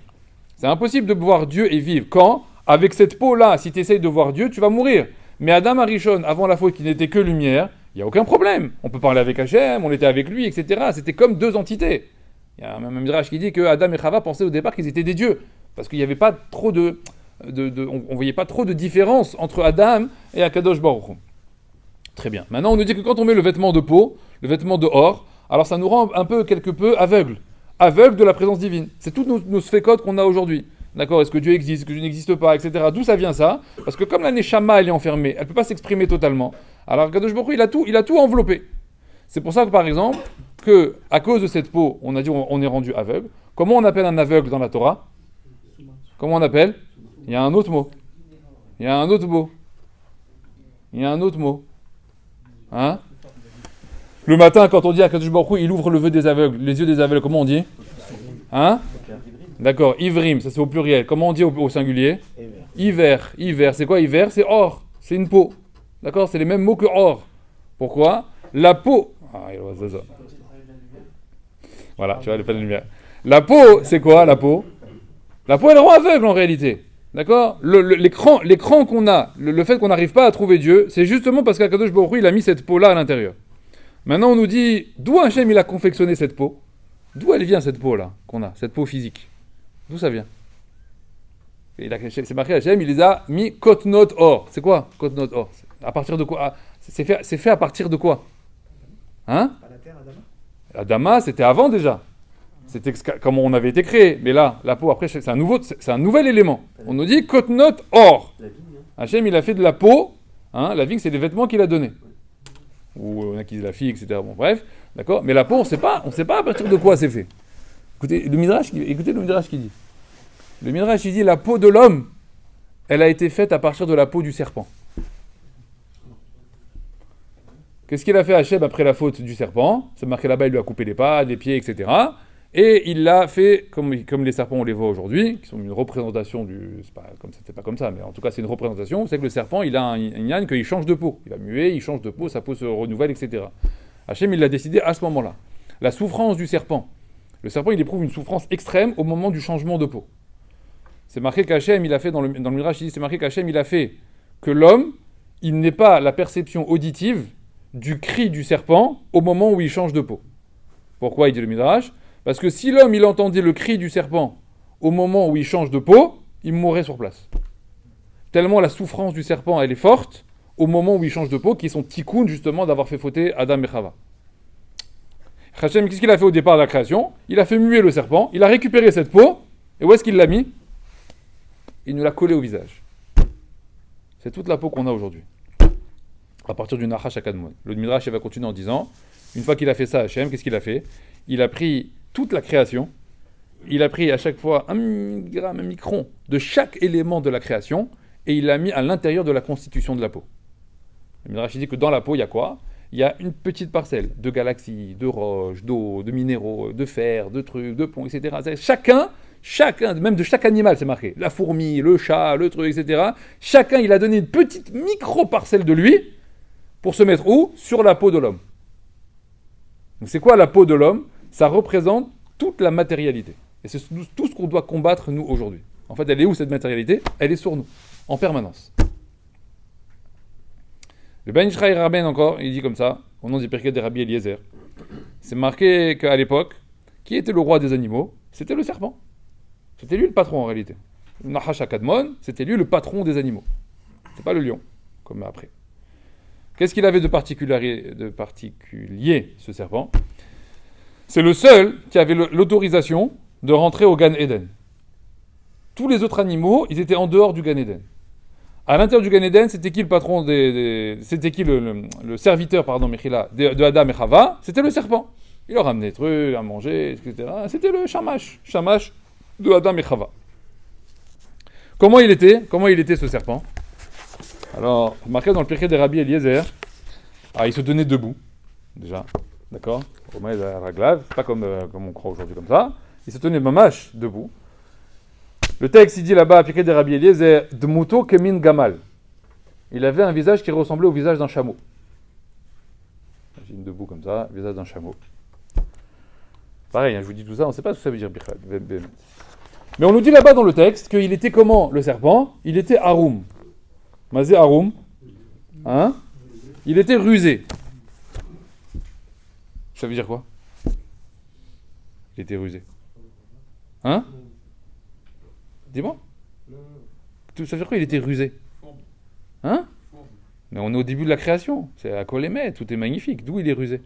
C'est impossible de voir Dieu et vivre. Quand? Avec cette peau-là, si tu essayes de voir Dieu, tu vas mourir. Mais Adam Arishon, avant la faute, qui n'était que lumière, il n'y a aucun problème. On peut parler avec Hachem, on était avec lui, etc. C'était comme deux entités. Il y a un midrash qui dit que Adam et Chava pensaient au départ qu'ils étaient des dieux. Parce qu'il n'y avait pas trop on voyait pas trop de différence entre Adam et Akadosh Baruch Hu. Très bien. Maintenant, on nous dit que quand on met le vêtement de peau, le vêtement de or, alors ça nous rend quelque peu aveugles. Aveugles de la présence divine. C'est tous nos sfekot qu'on a aujourd'hui. D'accord, est-ce que Dieu existe, est-ce que Dieu n'existe pas, etc. D'où ça vient ça? Parce que comme la Neshama, elle est enfermée, elle ne peut pas s'exprimer totalement. Alors Kadosh Baruch Hu, il a tout enveloppé. C'est pour ça que, par exemple, à cause de cette peau, on a dit on est rendu aveugle. Comment on appelle un aveugle dans la Torah? Comment on appelle? Il y a un autre mot. Hein? Le matin, quand on dit à Kadosh Baruch Hu, il ouvre les yeux des aveugles, comment on dit? Hein? D'accord, ivrim, ça c'est au pluriel. Comment on dit au singulier? Hiver, c'est quoi hiver? C'est or, c'est une peau. D'accord, c'est les mêmes mots que or. Pourquoi? La peau. Voilà, tu vois, les panneaux de lumière. La peau, c'est quoi la peau? La peau, elle rend aveugle en réalité. D'accord? L'écran qu'on a, le fait qu'on n'arrive pas à trouver Dieu, c'est justement parce qu'Akadosh Baruch Hu, il a mis cette peau-là à l'intérieur. Maintenant, on nous dit, d'où Hachem il a confectionné cette peau? D'où elle vient cette peau-là qu'on a, cette peau physique? D'où ça vient? C'est marqué Hachem, il les a mis kotnot or. C'est quoi kotnot or? À partir de quoi? C'est fait à partir de quoi? Hein? Pas la terre, Adama. Adama, c'était avant déjà. C'était comment on avait été créé. Mais là, la peau, après, c'est un nouvel élément. On nous dit kotnot or. Hachem, il a fait de la peau. Hein, la vigne, c'est des vêtements qu'il a donnés. Ou on a qui la fille, etc. Bon, bref, d'accord. Mais la peau, on ne sait pas à partir de quoi c'est fait. Écoutez le Midrash qui dit. Le Midrash, il dit la peau de l'homme, elle a été faite à partir de la peau du serpent. Qu'est-ce qu'il a fait Hachem après la faute du serpent? C'est marqué là-bas, il lui a coupé les pattes, les pieds, etc. Et il l'a fait comme les serpents, on les voit aujourd'hui, qui sont une représentation c'est pas comme ça, mais en tout cas, c'est une représentation. C'est que le serpent, il a un yann qu'il change de peau. Il va muer, il change de peau, sa peau se renouvelle, etc. Hachem, il l'a décidé à ce moment-là. La souffrance du serpent. Le serpent, il éprouve une souffrance extrême au moment du changement de peau. C'est marqué qu'Hachem, il a fait, dans le Midrash, c'est marqué qu'Hachem, il a fait que l'homme, il n'ait pas la perception auditive du cri du serpent au moment où il change de peau. Pourquoi il dit le Midrash? Parce que si l'homme, il entendait le cri du serpent au moment où il change de peau, il mourrait sur place. Tellement la souffrance du serpent, elle est forte au moment où il change de peau, qui sont tikkun, justement, d'avoir fait fauter Adam et Chava. Hachem, qu'est-ce qu'il a fait au départ de la création? Il a fait muer le serpent, il a récupéré cette peau, et où est-ce qu'il l'a mis? Il nous l'a collé au visage. C'est toute la peau qu'on a aujourd'hui. À partir du Nachash Akadmon. Le Midrash va continuer en disant Une fois qu'il a fait ça, Hachem, qu'est-ce qu'il a fait? Il a pris toute la création, il a pris à chaque fois un gramme, un micron de chaque élément de la création, et il l'a mis à l'intérieur de la constitution de la peau. Le Midrash dit que dans la peau, il y a quoi? Il y a une petite parcelle de galaxies, de roches, d'eau, de minéraux, de fer, de trucs, de ponts, etc. Chacun, même de chaque animal, c'est marqué. La fourmi, le chat, le truc, etc. Chacun, il a donné une petite micro-parcelle de lui pour se mettre où? Sur la peau de l'homme. Donc c'est quoi la peau de l'homme? Ça représente toute la matérialité. Et c'est tout ce qu'on doit combattre, nous, aujourd'hui. En fait, elle est où, cette matérialité? Elle est sur nous, en permanence. Le Ben Ishraï Rabben encore, il dit comme ça, au nom du Pirkei de Rabbi Eliezer. C'est marqué qu'à l'époque, qui était le roi des animaux? C'était le serpent. C'était lui le patron en réalité. Le Nahash HaKadmon, c'était lui le patron des animaux. C'est pas le lion, comme après. Qu'est-ce qu'il avait de particulier, ce serpent? C'est le seul qui avait l'autorisation de rentrer au Gan Eden. Tous les autres animaux, ils étaient en dehors du Gan Eden. À l'intérieur du Gan Eden, c'était qui le patron c'était qui le serviteur, Mechila, de Adam et Chava? C'était le serpent. Il leur amenait des trucs à manger, etc. C'était le shamash de Adam et Chava. Comment il était ce serpent? Alors, marqué dans le Pirkei de Rabbi Eliezer, il se tenait debout, déjà, d'accord? Au moins, il a raglav, pas comme on croit aujourd'hui comme ça. Il se tenait mamash debout. Le texte, il dit là-bas, appliqué des Rabbi Eliezer, Dmuto kemin gamal. Il avait un visage qui ressemblait au visage d'un chameau. Imagine debout comme ça, visage d'un chameau. Pareil, je vous dis tout ça, on ne sait pas ce que ça veut dire, Bichad. Mais on nous dit là-bas dans le texte qu'il était comment, le serpent? Il était haroum. Mazé haroum. Hein? Il était rusé. Ça veut dire quoi? Il était rusé. Hein? Dis-moi. Ça veut dire quoi? Il était rusé. Hein? Mais on est au début de la création. C'est à Kolémet, tout est magnifique. D'où il est rusé?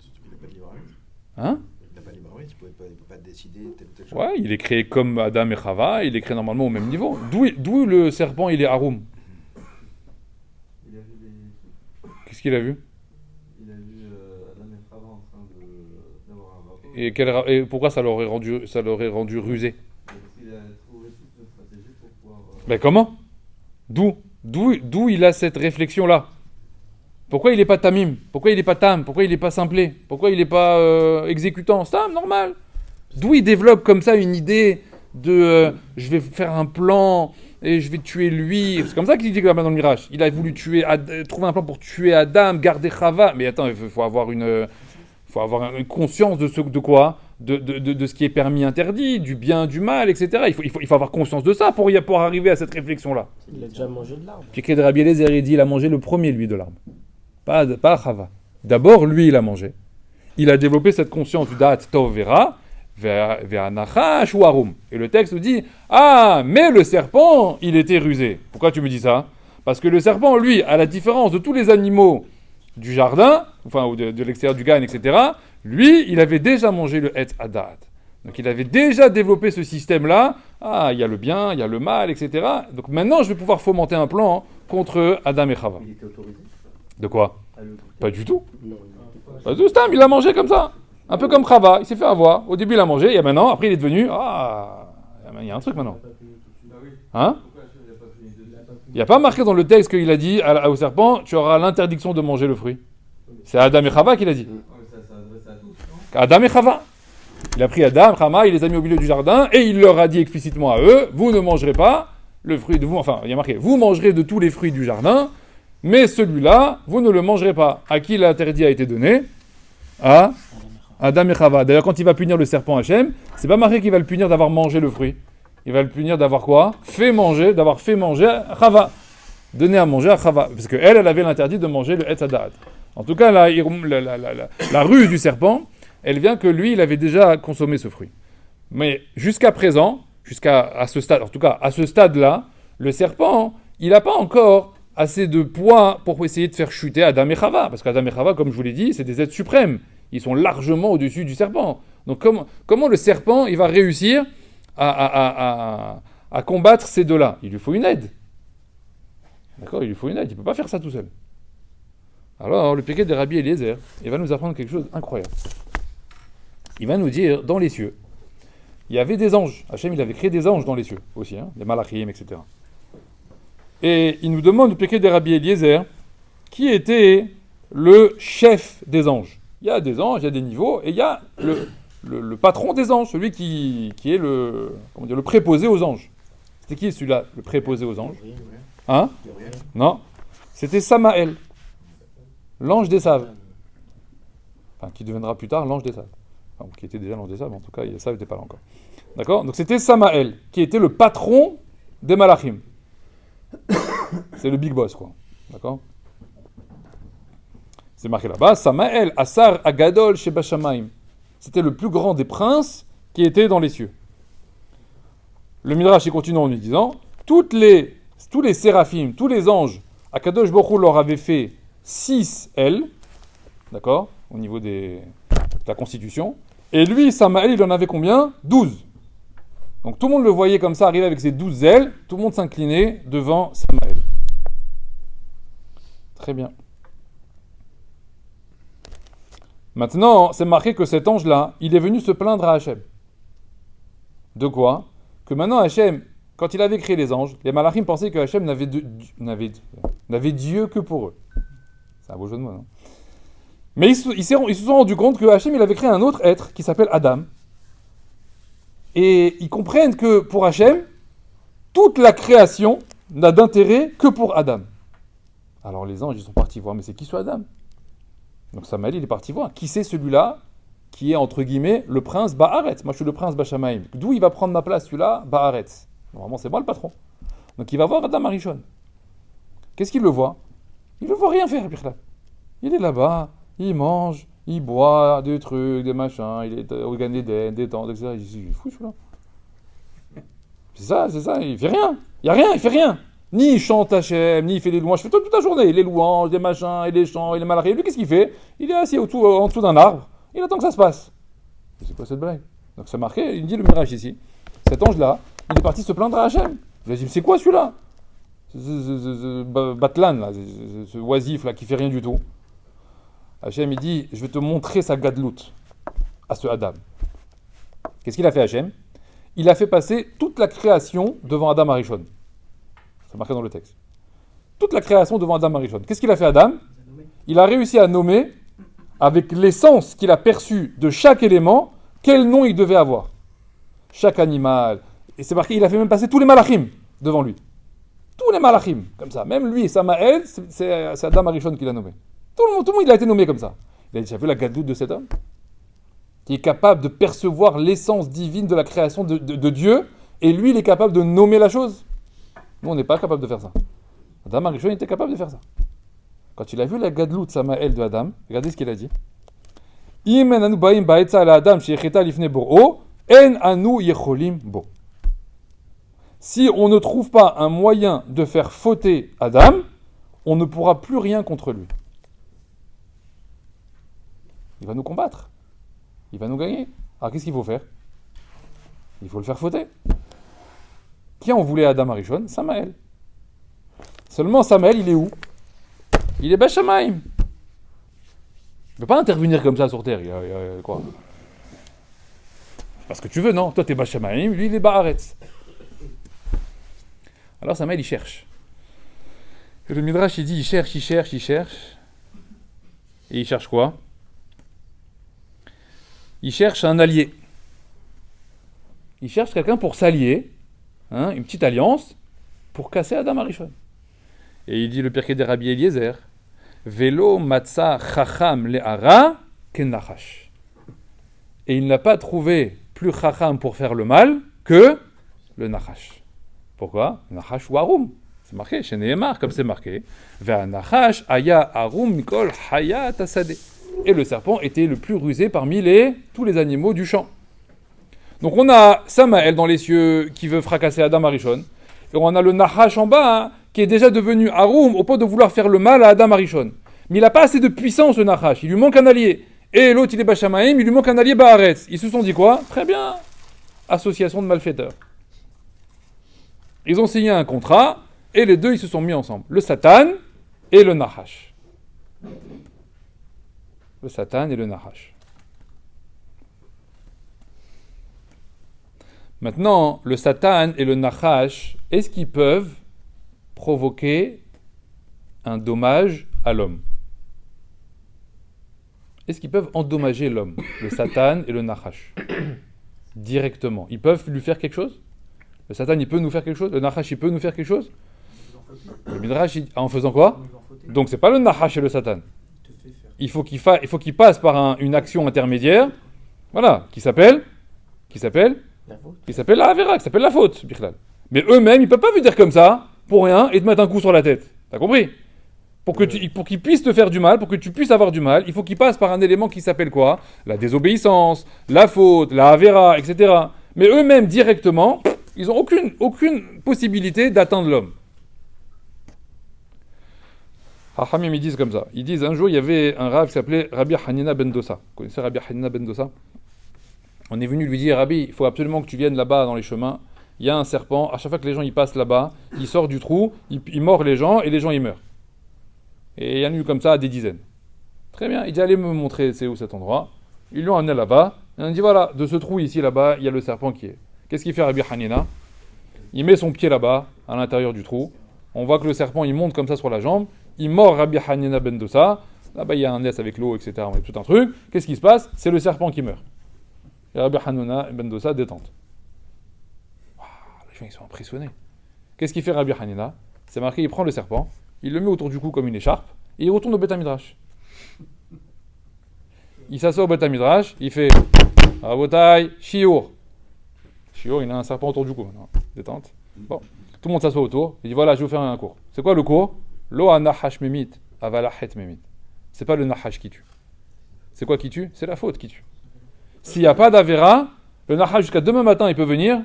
Il n'a pas de libre arbitre. Hein? Il n'a pas de libre arbitre, il ne peut pas décider telle chose. Ouais, il est créé comme Adam et Chava, il est créé normalement au même niveau. D'où le serpent, il est haroum? Il a vu les... Qu'est-ce qu'il a vu? Il a vu Adam et Chava en train d'avoir un rapport. Et pourquoi ça l'aurait rendu rusé? Parce qu'il a trouvé toute une stratégie pour pouvoir... Ben comment? D'où il a cette réflexion-là? Pourquoi il n'est pas tamim? Pourquoi il n'est pas tam? Pourquoi il n'est pas simplé? Pourquoi il n'est pas exécutant? C'est normal. D'où il développe comme ça une idée de je vais faire un plan et je vais tuer lui? C'est comme ça qu'il dit là-bas dans le Mirage. Il a voulu trouver un plan pour tuer Adam, garder Chava. Mais attends, il faut avoir une conscience de quoi? De ce qui est permis, interdit, du bien, du mal, etc. Il faut avoir conscience de ça pour arriver à cette réflexion-là. Il a déjà mangé de l'arbre. Puis de Rabbi Eliezer, il dit il a mangé le premier, lui, de l'arbre. Pas Chava. D'abord, lui, il a mangé. Il a développé cette conscience du Da'at Tov Vera, vers Nachash ou Harum. Et le texte nous dit mais le serpent, il était rusé. Pourquoi tu me dis ça? Parce que le serpent, lui, à la différence de tous les animaux du jardin, ou de l'extérieur du Gan, etc., lui, il avait déjà mangé le Etz Hadat. Donc il avait déjà développé ce système-là. Il y a le bien, il y a le mal, etc. Donc maintenant, je vais pouvoir fomenter un plan contre Adam et Chava. Il était autorisé De quoi? à le... Pas du tout. Non, il était Pas du tout, il a mangé comme ça. Un peu comme Chava, il s'est fait avoir. Au début, il a mangé, et maintenant, après, il est devenu... il y a un truc maintenant. Ah oui. Hein? Pourquoi il n'a pas fini de dire? Il n'y a pas marqué dans le texte qu'il a dit au serpent, tu auras l'interdiction de manger le fruit. C'est Adam et Chava qu'il a dit. Ouais, ça s'adresse à tous, non? Adam et Chava. Il a pris Adam, Chava, il les a mis au milieu du jardin, et il leur a dit explicitement à eux, vous ne mangerez pas le fruit de vous, enfin, il y a marqué, vous mangerez de tous les fruits du jardin, mais celui-là, vous ne le mangerez pas. À qui l'interdit a été donné? À Adam et Chava. D'ailleurs, quand il va punir le serpent Hachem, c'est pas marqué qu'il va le punir d'avoir mangé le fruit. Il va le punir d'avoir quoi? D'avoir fait manger à Chava. Donner à manger à Chava. Parce qu'elle avait l'interdit de manger le Etz Hadat. En tout cas, la ruse du serpent, elle vient que lui, il avait déjà consommé ce fruit. Mais jusqu'à présent, à ce stade, en tout cas, à ce stade-là, le serpent, il n'a pas encore assez de poids pour essayer de faire chuter Adam et Chava. Parce qu'Adam et Chava, comme je vous l'ai dit, c'est des êtres suprêmes. Ils sont largement au-dessus du serpent. Donc comment le serpent, il va réussir à combattre ces deux-là? Il lui faut une aide. D'accord? Il lui faut une aide. Il ne peut pas faire ça tout seul. Alors, le Pirkei de Rabbi Eliezer, il va nous apprendre quelque chose d'incroyable. Il va nous dire, dans les cieux, il y avait des anges. Hachem, il avait créé des anges dans les cieux aussi, hein, des malachim, etc. Et il nous demande, le Pirkei de Rabbi Eliezer, qui était le chef des anges. Il y a des anges, il y a des niveaux, et il y a le patron des anges, celui qui est le préposé aux anges. C'était qui celui-là, le préposé aux anges? Hein? Non, c'était Samaël, l'ange des saves. Enfin, qui deviendra plus tard l'ange des saves. Enfin, qui était déjà l'ange des saves, en tout cas, ça n'était pas là encore. D'accord? Donc c'était Samaël, qui était le patron des malachim. C'est le big boss, quoi. D'accord? C'est marqué là-bas, Samaël, Asar Agadol Sheba Shamaim. C'était le plus grand des princes qui était dans les cieux. Le Midrash il continue en lui disant, tous les séraphim, tous les anges, Akadosh Baruch Hu leur avait fait 6 ailes, d'accord, au niveau de la constitution, et lui, Samaël, il en avait combien? 12. Donc tout le monde le voyait comme ça, arriver avec ses 12 ailes, tout le monde s'inclinait devant Samaël. Très bien. Maintenant, c'est marqué que cet ange-là, il est venu se plaindre à Hachem. De quoi? Que maintenant Hachem, quand il avait créé les anges, les malachim pensaient que Hachem n'avait Dieu que pour eux. C'est un beau jeu de mots, non? Mais ils se sont rendus compte que Hachem, il avait créé un autre être qui s'appelle Adam. Et ils comprennent que pour Hachem, toute la création n'a d'intérêt que pour Adam. Alors les anges, ils sont partis voir, mais c'est qui ce Adam? Donc Samaël, il est parti voir. Qui c'est celui-là qui est, entre guillemets, le prince Ba'aretz? Moi, je suis le prince Bashamaim. D'où il va prendre ma place, celui-là? Ba'aretz. Normalement, c'est moi le patron. Donc il va voir Adam Arishon. Qu'est-ce qu'il le voit? Il ne le voit rien faire, Birla. Il est là-bas, il mange, il boit des trucs, des machins, il est au Gan Eden, des tentes, etc. Il est fou, celui-là. C'est ça, il fait rien. Il n'y a rien, il fait rien. Ni il chante Hachem, ni il fait des louanges. Il fait toute la journée. Les louanges, les machins, et les chants, et les malachim. Lui, qu'est-ce qu'il fait? Il est assis en dessous d'un arbre. Il attend que ça se passe. C'est quoi cette blague? Donc c'est marqué, il dit le Midrash ici. Cet ange-là, il est parti se plaindre à Hachem. Il a dit, c'est quoi celui-là? Ce Batlan, là, ce oisif, là, qui fait rien du tout. Hachem, il dit, je vais te montrer sa gadlout à ce Adam. Qu'est-ce qu'il a fait, Hachem? Il a fait passer toute la création devant Adam Arishon. C'est marqué dans le texte. Toute la création devant Adam Arishon. Qu'est-ce qu'il a fait, Adam? Il a réussi à nommer, avec l'essence qu'il a perçue de chaque élément, quel nom il devait avoir. Chaque animal. Et c'est marqué, il a fait même passer tous les malachim devant lui. Tous les malachim, comme ça. Même lui, Samaël, c'est Adam Arishon qui l'a nommé. Tout le monde, il a été nommé comme ça. Il a dit, tu as vu la gadoute de cet homme? Qui est capable de percevoir l'essence divine de la création de Dieu, et lui, il est capable de nommer la chose. Nous, on n'est pas capable de faire ça. Adam Arishon était capable de faire ça. Quand il a vu la gadlout Samaël de Adam, regardez ce qu'il a dit. Si on ne trouve pas un moyen de faire fauter Adam, on ne pourra plus rien contre lui. Il va nous combattre. Il va nous gagner. Alors qu'est-ce qu'il faut faire? Il faut le faire fauter. Qui en voulait Adam Arishon? Samaël. Seulement Samaël, il est où? Il est Bashamaim. Il ne peut pas intervenir comme ça sur terre. Il y a quoi? Parce que tu veux, non? Toi, tu es Bashamaim, lui, il est Ba'aretz. Alors Samaël, il cherche. Et le Midrash, il dit, il cherche. Et il cherche quoi? Il cherche un allié. Il cherche quelqu'un pour s'allier, hein, une petite alliance, pour casser Adam Arishon. Et il dit le Pirkei de Rabbi Eliezer, Velo matza chacham le'ara ken nachash. Et il n'a pas trouvé plus chacham pour faire le mal que le nachash. Pourquoi? Nachash ou arum. C'est marqué chez Nehemar, comme c'est marqué. Ve'a nachash aya arum mikol hayat asade. Et le serpent était le plus rusé parmi tous les animaux du champ. Donc on a Samaël dans les cieux qui veut fracasser Adam Arishon. Et on a le Nahash en bas, hein, qui est déjà devenu Arum au point de vouloir faire le mal à Adam Arishon. Mais il n'a pas assez de puissance, le Nahash. Il lui manque un allié. Et l'autre, il est Bashamaim, il lui manque un allié Ba'aretz. Ils se sont dit quoi? Très bien. Association de malfaiteurs. Ils ont signé un contrat, et les deux, ils se sont mis ensemble. Le Satan et le Nahash. le Satan et le Nahash. Maintenant, le Satan et le Nahash, est-ce qu'ils peuvent provoquer un dommage à l'homme? Est-ce qu'ils peuvent endommager l'homme, le Satan et le Nahash, directement? Ils peuvent lui faire quelque chose? Le Satan, il peut nous faire quelque chose? Le Nahash, il peut nous faire quelque chose? Le Midrash, en faisant quoi? Donc, c'est pas le Nahash et le Satan. Il faut qu'il passe par une action intermédiaire, voilà, qui s'appelle la Avera, qui s'appelle la faute, Bichlal. Mais eux-mêmes, ils peuvent pas vous dire comme ça, pour rien, et te mettre un coup sur la tête. T'as compris? Pour qu'ils puissent te faire du mal, pour que tu puisses avoir du mal, il faut qu'ils passent par un élément qui s'appelle quoi? La désobéissance, la faute, la Avera, etc. Mais eux-mêmes, directement, ils n'ont aucune possibilité d'atteindre l'homme. Hachamim, ils disent comme ça. Ils disent, un jour, il y avait un rav qui s'appelait Rabbi Hanina ben Dosa. Vous connaissez Rabbi Hanina ben Dosa? On est venu lui dire, Rabbi, il faut absolument que tu viennes là-bas dans les chemins. Il y a un serpent, à chaque fois que les gens y passent là-bas, il sort du trou, il mord les gens et les gens y meurent. Et il y en a eu comme ça des dizaines. Très bien, il dit, allez me montrer c'est où cet endroit. Ils lui ont amené là-bas. Et on dit, voilà, de ce trou ici, là-bas, il y a le serpent qui est. Qu'est-ce qu'il fait Rabbi Hanina? Il met son pied là-bas, à l'intérieur du trou. On voit que le serpent, il monte comme ça sur la jambe. Il mord Rabbi Hanina ben Dosa. Là-bas, il y a un S avec l'eau, etc. On met tout un truc. Qu'est-ce qui se passe? C'est le serpent qui meurt. Et Rabbi Hanina ben Dosa détente. Wow, les gens, ils sont impressionnés. Qu'est-ce qu'il fait Rabbi Hanina? C'est marqué, il prend le serpent, il le met autour du cou comme une écharpe, et il retourne au Beth Midrash. Il s'assoit au Beth Midrash, il fait Rabotai, Shiur. Shiur, il a un serpent autour du cou. Non, détente. Bon, tout le monde s'assoit autour, il dit voilà, je vais vous faire un cours. C'est quoi le cours? Lo nahash memit, avalahet memit. C'est pas le nahash qui tue. C'est quoi qui tue? C'est la faute qui tue. S'il n'y a pas d'Avera, le Nahash jusqu'à demain matin, il peut venir,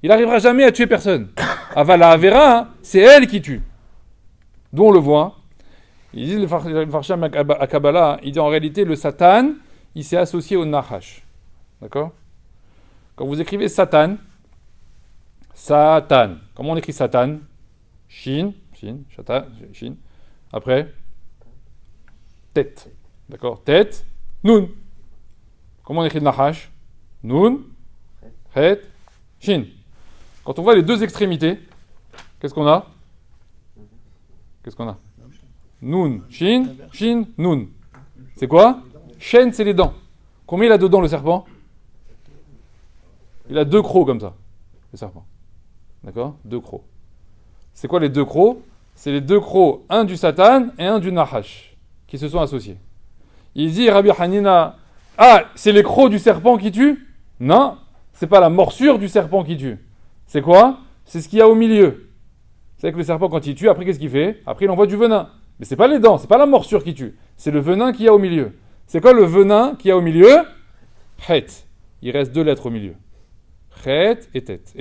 il n'arrivera jamais à tuer personne. La Avera, c'est elle qui tue. D'où on le voit. Il dit le Farsham à Kabbalah, il dit en réalité le Satan, il s'est associé au Nahash. D'accord? Quand vous écrivez Satan, comment on écrit Satan? Shin, Shatan, Shin. Après, tête. D'accord? Tête, Nun. Comment on écrit le Nahash? Nun, Het, Shin. Quand on voit les deux extrémités, qu'est-ce qu'on a? Nun, Shin, Shin, Nun. C'est quoi? Shen, c'est les dents. Combien il a de dents, le serpent? Il a 2 crocs comme ça, le serpent. D'accord? 2 crocs. C'est quoi les 2 crocs? C'est les 2 crocs, un du Satan et un du Nahash, qui se sont associés. Il dit, Rabbi Hanina, ah, c'est les crocs du serpent qui tuent? Non, c'est pas la morsure du serpent qui tue. C'est quoi? C'est ce qu'il y a au milieu. C'est que le serpent, quand il tue, après, qu'est-ce qu'il fait? Après, il envoie du venin. Mais c'est pas les dents, c'est pas la morsure qui tue. C'est le venin qu'il y a au milieu. C'est quoi le venin qu'il y a au milieu? Het. Il reste 2 lettres au milieu. Het et tête.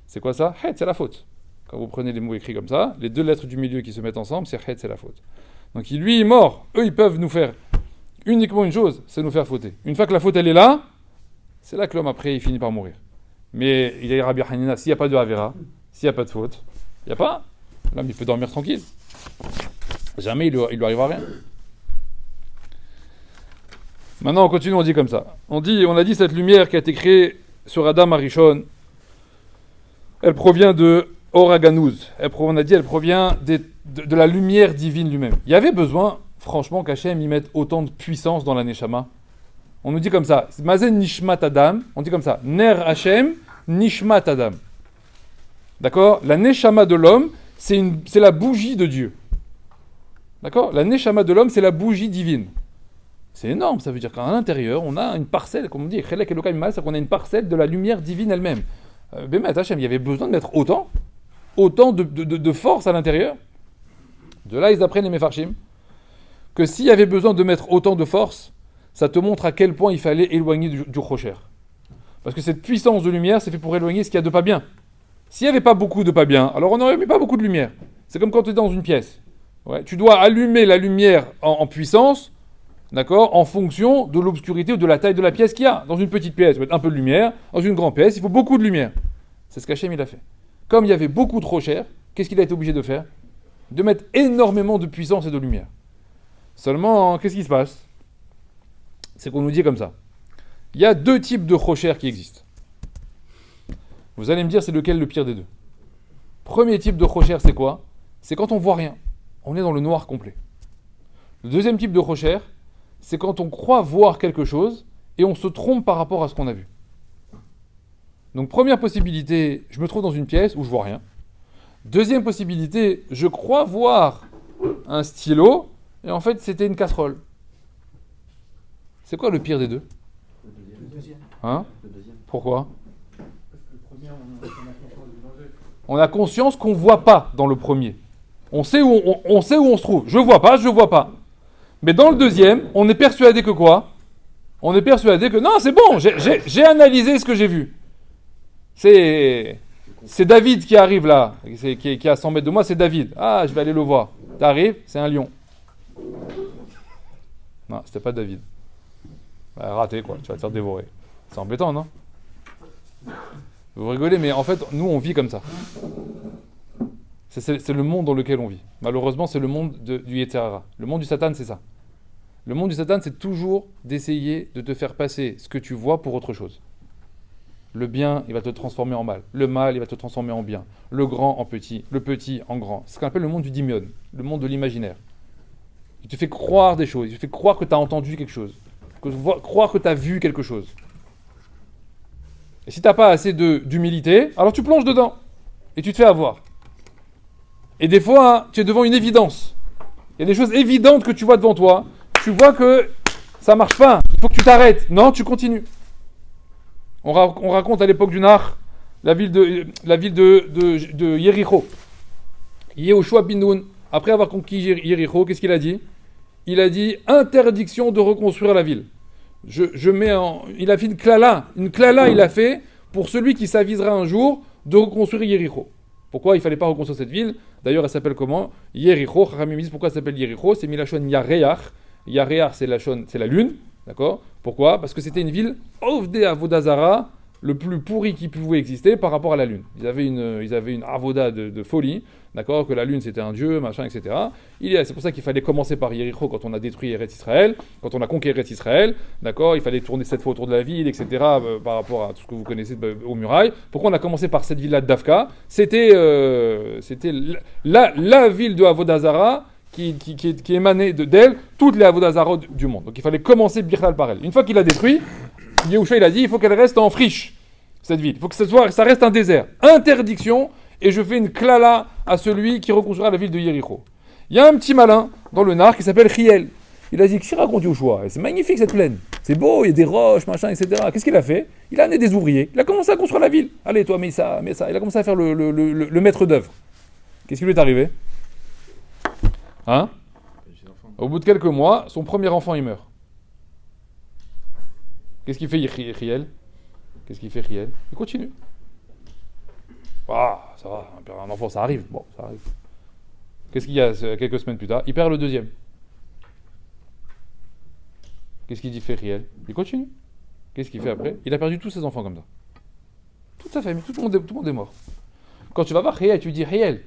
C'est quoi ça? Het, c'est la faute. Quand vous prenez les mots écrits comme ça, les 2 lettres du milieu qui se mettent ensemble, c'est het, c'est la faute. Donc lui, il est mort. Eux, ils peuvent nous faire uniquement une chose, c'est nous faire fauter. Une fois que la faute, elle est là, c'est là que l'homme, après, il finit par mourir. Mais il y a Rabbi Hanina, s'il n'y a pas de Avera, s'il n'y a pas de faute, il n'y a pas, l'homme, il peut dormir tranquille. Jamais il lui arrivera rien. Maintenant, on continue, on dit comme ça. On a dit cette lumière qui a été créée sur Adam Arishon, elle provient de Oraganuz. Elle provient de la lumière divine lui-même. Il y avait besoin, franchement, qu'Hachem y mette autant de puissance dans la Neshama. On nous dit comme ça, Mazen Nishmat Adam, on dit comme ça, Ner Hachem, Nishmat Adam. D'accord? La Neshama de l'homme, c'est la bougie de Dieu. D'accord? La Neshama de l'homme, c'est la bougie divine. C'est énorme, ça veut dire qu'à l'intérieur, on a une parcelle, comme on dit, c'est qu'on a une parcelle de la lumière divine elle-même. Bémet Hachem, il y avait besoin de mettre autant de force à l'intérieur. De là, ils apprennent les Mefarshim, que s'il y avait besoin de mettre autant de force, ça te montre à quel point il fallait éloigner du Rocher. Parce que cette puissance de lumière, c'est fait pour éloigner ce qu'il y a de pas bien. S'il n'y avait pas beaucoup de pas bien, alors on n'aurait mis pas beaucoup de lumière. C'est comme quand tu es dans une pièce. Ouais, tu dois allumer la lumière en puissance, d'accord, en fonction de l'obscurité ou de la taille de la pièce qu'il y a. Dans une petite pièce, il faut mettre un peu de lumière. Dans une grande pièce, il faut beaucoup de lumière. C'est ce qu'Hachem il a fait. Comme il y avait beaucoup trop cher, qu'est-ce qu'il a été obligé de faire? De mettre énormément de puissance et de lumière. Seulement, qu'est-ce qui se passe? c'est qu'on nous dit comme ça. Il y a deux types de chocher qui existent. Vous allez me dire c'est lequel le pire des deux. Premier type de chocher, c'est quoi? C'est quand on voit rien. On est dans le noir complet. Le deuxième type de chocher, c'est quand on croit voir quelque chose et on se trompe par rapport à ce qu'on a vu. Donc première possibilité, je me trouve dans une pièce où je vois rien. Deuxième possibilité, je crois voir un stylo et en fait c'était une casserole. C'est quoi le pire des deux? Le deuxième. Hein? Le deuxième. Pourquoi? Parce que le premier, on a conscience du danger. On a conscience qu'on ne voit pas dans le premier. On sait où on sait où on se trouve. Je vois pas. Mais dans le deuxième, on est persuadé que quoi? On est persuadé que non, c'est bon, j'ai analysé ce que j'ai vu. C'est David qui arrive là, qui est à 100 mètres de moi, c'est David. Ah, je vais aller le voir. T'arrives, c'est un lion. Non, c'était pas David. Raté quoi, tu vas te faire dévorer. C'est embêtant, non? Vous rigolez, mais en fait, nous, on vit comme ça. C'est le monde dans lequel on vit. Malheureusement, c'est le monde du Yetzer Hara. Le monde du Satan, c'est ça. Le monde du Satan, c'est toujours d'essayer de te faire passer ce que tu vois pour autre chose. Le bien, il va te transformer en mal. Le mal, il va te transformer en bien. Le grand en petit, le petit en grand. C'est ce qu'on appelle le monde du dimion, le monde de l'imaginaire. Il te fait croire des choses, il te fait croire que tu as entendu quelque chose, croire que tu as vu quelque chose. Et si tu n'as pas assez d'humilité, alors tu plonges dedans et tu te fais avoir. Et des fois, hein, tu es devant une évidence. Il y a des choses évidentes que tu vois devant toi. Tu vois que ça marche pas. Il faut que tu t'arrêtes. Non, tu continues. On raconte à l'époque du Nar la ville de Yéricho. Yehoshua bin Nun, après avoir conquis Yéricho, qu'est-ce qu'il a dit? Il a dit interdiction de reconstruire la ville. Il a fait une klala il a fait pour celui qui s'avisera un jour de reconstruire Yéricho. Pourquoi il ne fallait pas reconstruire cette ville? D'ailleurs, elle s'appelle comment? Yéricho. Chachamim disent pourquoi elle s'appelle Yéricho? C'est Milachon Yareach. Yareach, c'est la lune. D'accord? Pourquoi? Parce que c'était une ville Ovdé Avodazara, le plus pourri qui pouvait exister par rapport à la lune. Ils avaient une avoda de folie. D'accord? Que la lune c'était un dieu, machin, etc. C'est pour ça qu'il fallait commencer par Yéricho quand on a détruit Eretz Israël, quand on a conquis Eretz Israël. D'accord? Il fallait tourner 7 fois autour de la ville, etc. Par rapport à tout ce que vous connaissez aux murailles. Pourquoi on a commencé par cette ville-là de Dafka? C'était la ville de Avodazara qui émanait d'elle toutes les Avodazara du monde. Donc il fallait commencer Birchal par elle. Une fois qu'il a détruit, Yehusha il a dit il faut qu'elle reste en friche, cette ville. Il faut que ça reste un désert. Interdiction. Et je fais une klala à celui qui reconstruira la ville de Yéricho. Il y a un petit malin dans le Nar qui s'appelle Riel. Il a dit, qu'est-ce qu'il raconte Yoshua? C'est magnifique cette plaine. C'est beau, il y a des roches, machin, etc. Qu'est-ce qu'il a fait? Il a amené des ouvriers. Il a commencé à construire la ville. Allez, toi, mets ça, mets ça. Il a commencé à faire le maître d'œuvre. Qu'est-ce qui lui est arrivé? Hein? Au bout de quelques mois, son premier enfant, il meurt. Qu'est-ce qu'il fait Riel? Il continue. Ah, ça va, un enfant, ça arrive. Bon, ça arrive. Qu'est-ce qu'il y a quelques semaines plus tard? Il perd le deuxième. Qu'est-ce qu'il fait Riel? Il continue. Qu'est-ce qu'il fait après? Il a perdu tous ses enfants comme ça. Toute sa famille, tout le monde est mort. Quand tu vas voir Riel, tu dis Riel,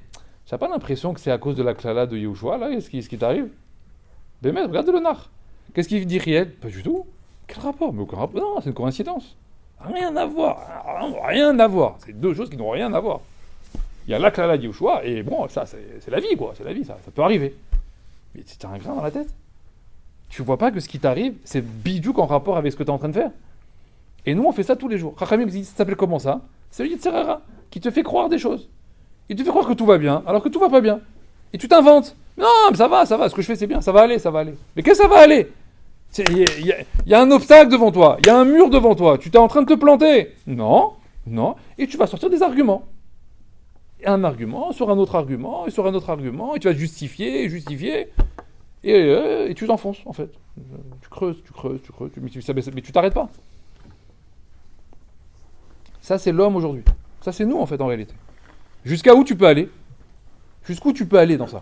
tu n'as pas l'impression que c'est à cause de la klala de Yehoshua, là, ce qui t'arrive? Bémet, regarde le Nar. Qu'est-ce qu'il dit Riel? Pas du tout. Quel rapport? Mais aucun rapport. Non, c'est une coïncidence. Rien à voir. C'est deux choses qui n'ont rien à voir. Il y a la klala de Yehoshua, et bon, ça, c'est la vie, quoi. C'est la vie, ça peut arriver. Mais tu as un grain dans la tête. Tu vois pas que ce qui t'arrive, c'est bidouk en rapport avec ce que tu es en train de faire. Et nous, on fait ça tous les jours. Chachamim dit, ça s'appelle comment ça? C'est le Yetzer Hara, qui te fait croire des choses. Il te fait croire que tout va bien, alors que tout va pas bien. Et tu t'inventes. Non, mais ça va, ce que je fais, c'est bien, ça va aller. Mais qu'est-ce que ça va aller? Il y a un obstacle devant toi, il y a un mur devant toi, tu es en train de te planter. Non, et tu vas sortir des arguments. Et un argument sur un autre argument, et sur un autre argument, et tu vas justifier, et tu t'enfonces, en fait. Tu creuses, mais tu t'arrêtes pas. Ça, c'est l'homme aujourd'hui. Ça, c'est nous, en fait, en réalité. Jusqu'à où tu peux aller? Jusqu'où tu peux aller dans ça?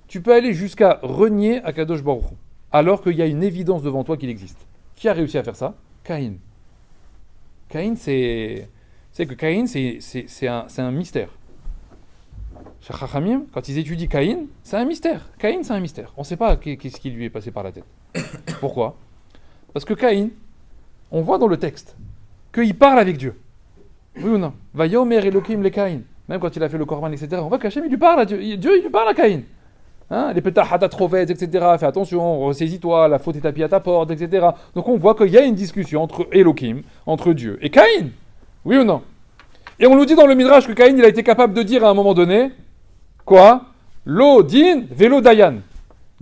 Tu peux aller jusqu'à renier Akadosh Baruch Hu, alors qu'il y a une évidence devant toi qu'il existe. Qui a réussi à faire ça? Caïn. Caïn, c'est un mystère. Chez Chachamim, quand ils étudient Caïn, c'est un mystère. Caïn, c'est un mystère. On ne sait pas qu'est-ce qui lui est passé par la tête. Pourquoi? Parce que Caïn, on voit dans le texte qu'il parle avec Dieu. Oui ou non? Vayomer Elohim le Caïn. Même quand il a fait le Korban, etc. On voit qu'Hachem, il lui parle à Dieu. Dieu, il lui parle à Caïn. Hein, les pétards hatatrovets, etc. Fais attention, ressaisis-toi, la faute est tapie à ta porte, etc. Donc on voit qu'il y a une discussion entre Elohim, entre Dieu et Caïn. Oui ou non? Et on nous dit dans le Midrash que Caïn, il a été capable de dire à un moment donné, quoi? Lo din velo dayan.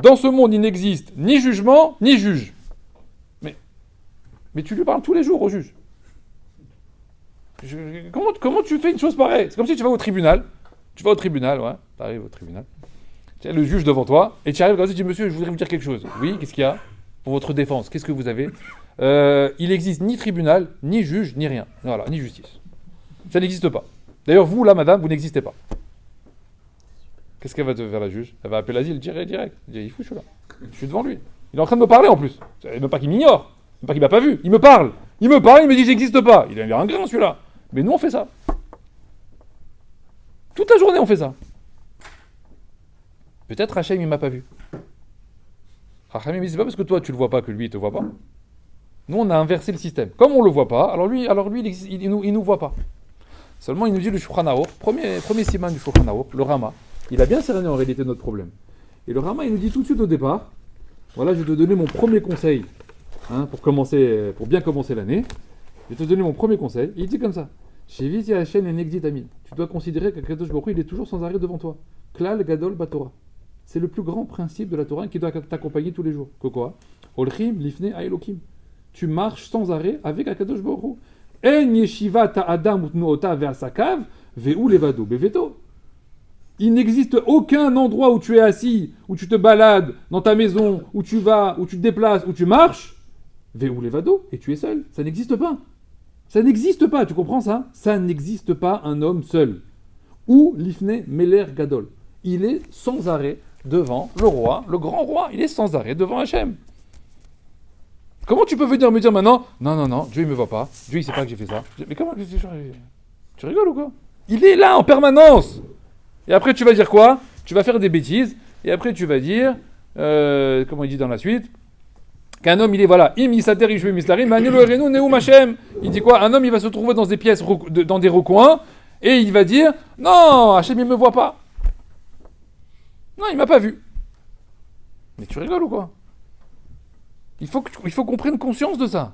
Dans ce monde, il n'existe ni jugement, ni juge. Mais tu lui parles tous les jours au juge. Comment tu fais une chose pareille? C'est comme si tu vas au tribunal. Tu vas au tribunal, ouais. Tu arrives au tribunal. Tu as le juge devant toi. Et tu arrives comme ça, tu dis, monsieur, je voudrais vous dire quelque chose. Oui, qu'est-ce qu'il y a? Pour votre défense, qu'est-ce que vous avez? Il n'existe ni tribunal, ni juge, ni rien. Voilà, ni justice. Ça n'existe pas. D'ailleurs, vous, là, madame, vous n'existez pas. Qu'est-ce qu'elle va te faire, la juge? Elle va appeler l'asile direct. Elle dit, il faut, je suis là. Je suis devant lui. Il est en train de me parler en plus. Même pas qu'il m'ignore. Même pas qu'il m'a pas vu. Il me parle. Il me dit, j'existe pas. Il a un grain, celui-là. Mais nous, on fait ça. Toute la journée, on fait ça. Peut-être Hachem, il m'a pas vu. Hachem, il me dit, c'est pas parce que toi, tu le vois pas que lui, il te voit pas. Nous, on a inversé le système. Comme on le voit pas, alors lui il nous voit pas. Seulement, il nous dit le Shulchan Aruch, premier siman du Shulchan Aruch, le Rama. Il a bien cerné en réalité notre problème. Et le Rama, il nous dit tout de suite au départ, voilà, je vais te donner mon premier conseil, hein, pour bien commencer l'année. Je vais te donner mon premier conseil. Et il dit comme ça, Sheviti Hashem et Negdit Amin. Tu dois considérer qu'Akadosh Baruch Hu, il est toujours sans arrêt devant toi. Klal Gadol Batorah. C'est le plus grand principe de la Torah qui doit t'accompagner tous les jours. Que quoi? Olchim lifne Elokim. Tu marches sans arrêt avec Akadosh Baruch Hu. En yeshiva ta adam utnuota ve'asakav ve'u levado beveto. Il n'existe aucun endroit où tu es assis, où tu te balades, dans ta maison, où tu vas, où tu te déplaces, où tu marches, ve'u levado, et tu es seul. Ça n'existe pas. Ça n'existe pas, tu comprends ça? Ça n'existe pas un homme seul. Ou lifne meler gadol. Il est sans arrêt devant le roi, le grand roi. Il est sans arrêt devant Hachem. Comment tu peux venir me dire maintenant, non, Dieu il me voit pas, Dieu il sait pas que j'ai fait ça. Mais comment tu rigoles ou quoi? Il est là en permanence. Et après tu vas dire quoi? Tu vas faire des bêtises. Et après tu vas dire, comment il dit dans la suite, qu'un homme il est voilà, im yisater yishve mislarim, manilo erenu neum Hashem. Il dit quoi? Un homme il va se trouver dans des pièces, dans des recoins, et il va dire, non, Hashem il me voit pas. Non, il m'a pas vu. Mais tu rigoles ou quoi? Il faut qu'on prenne conscience de ça.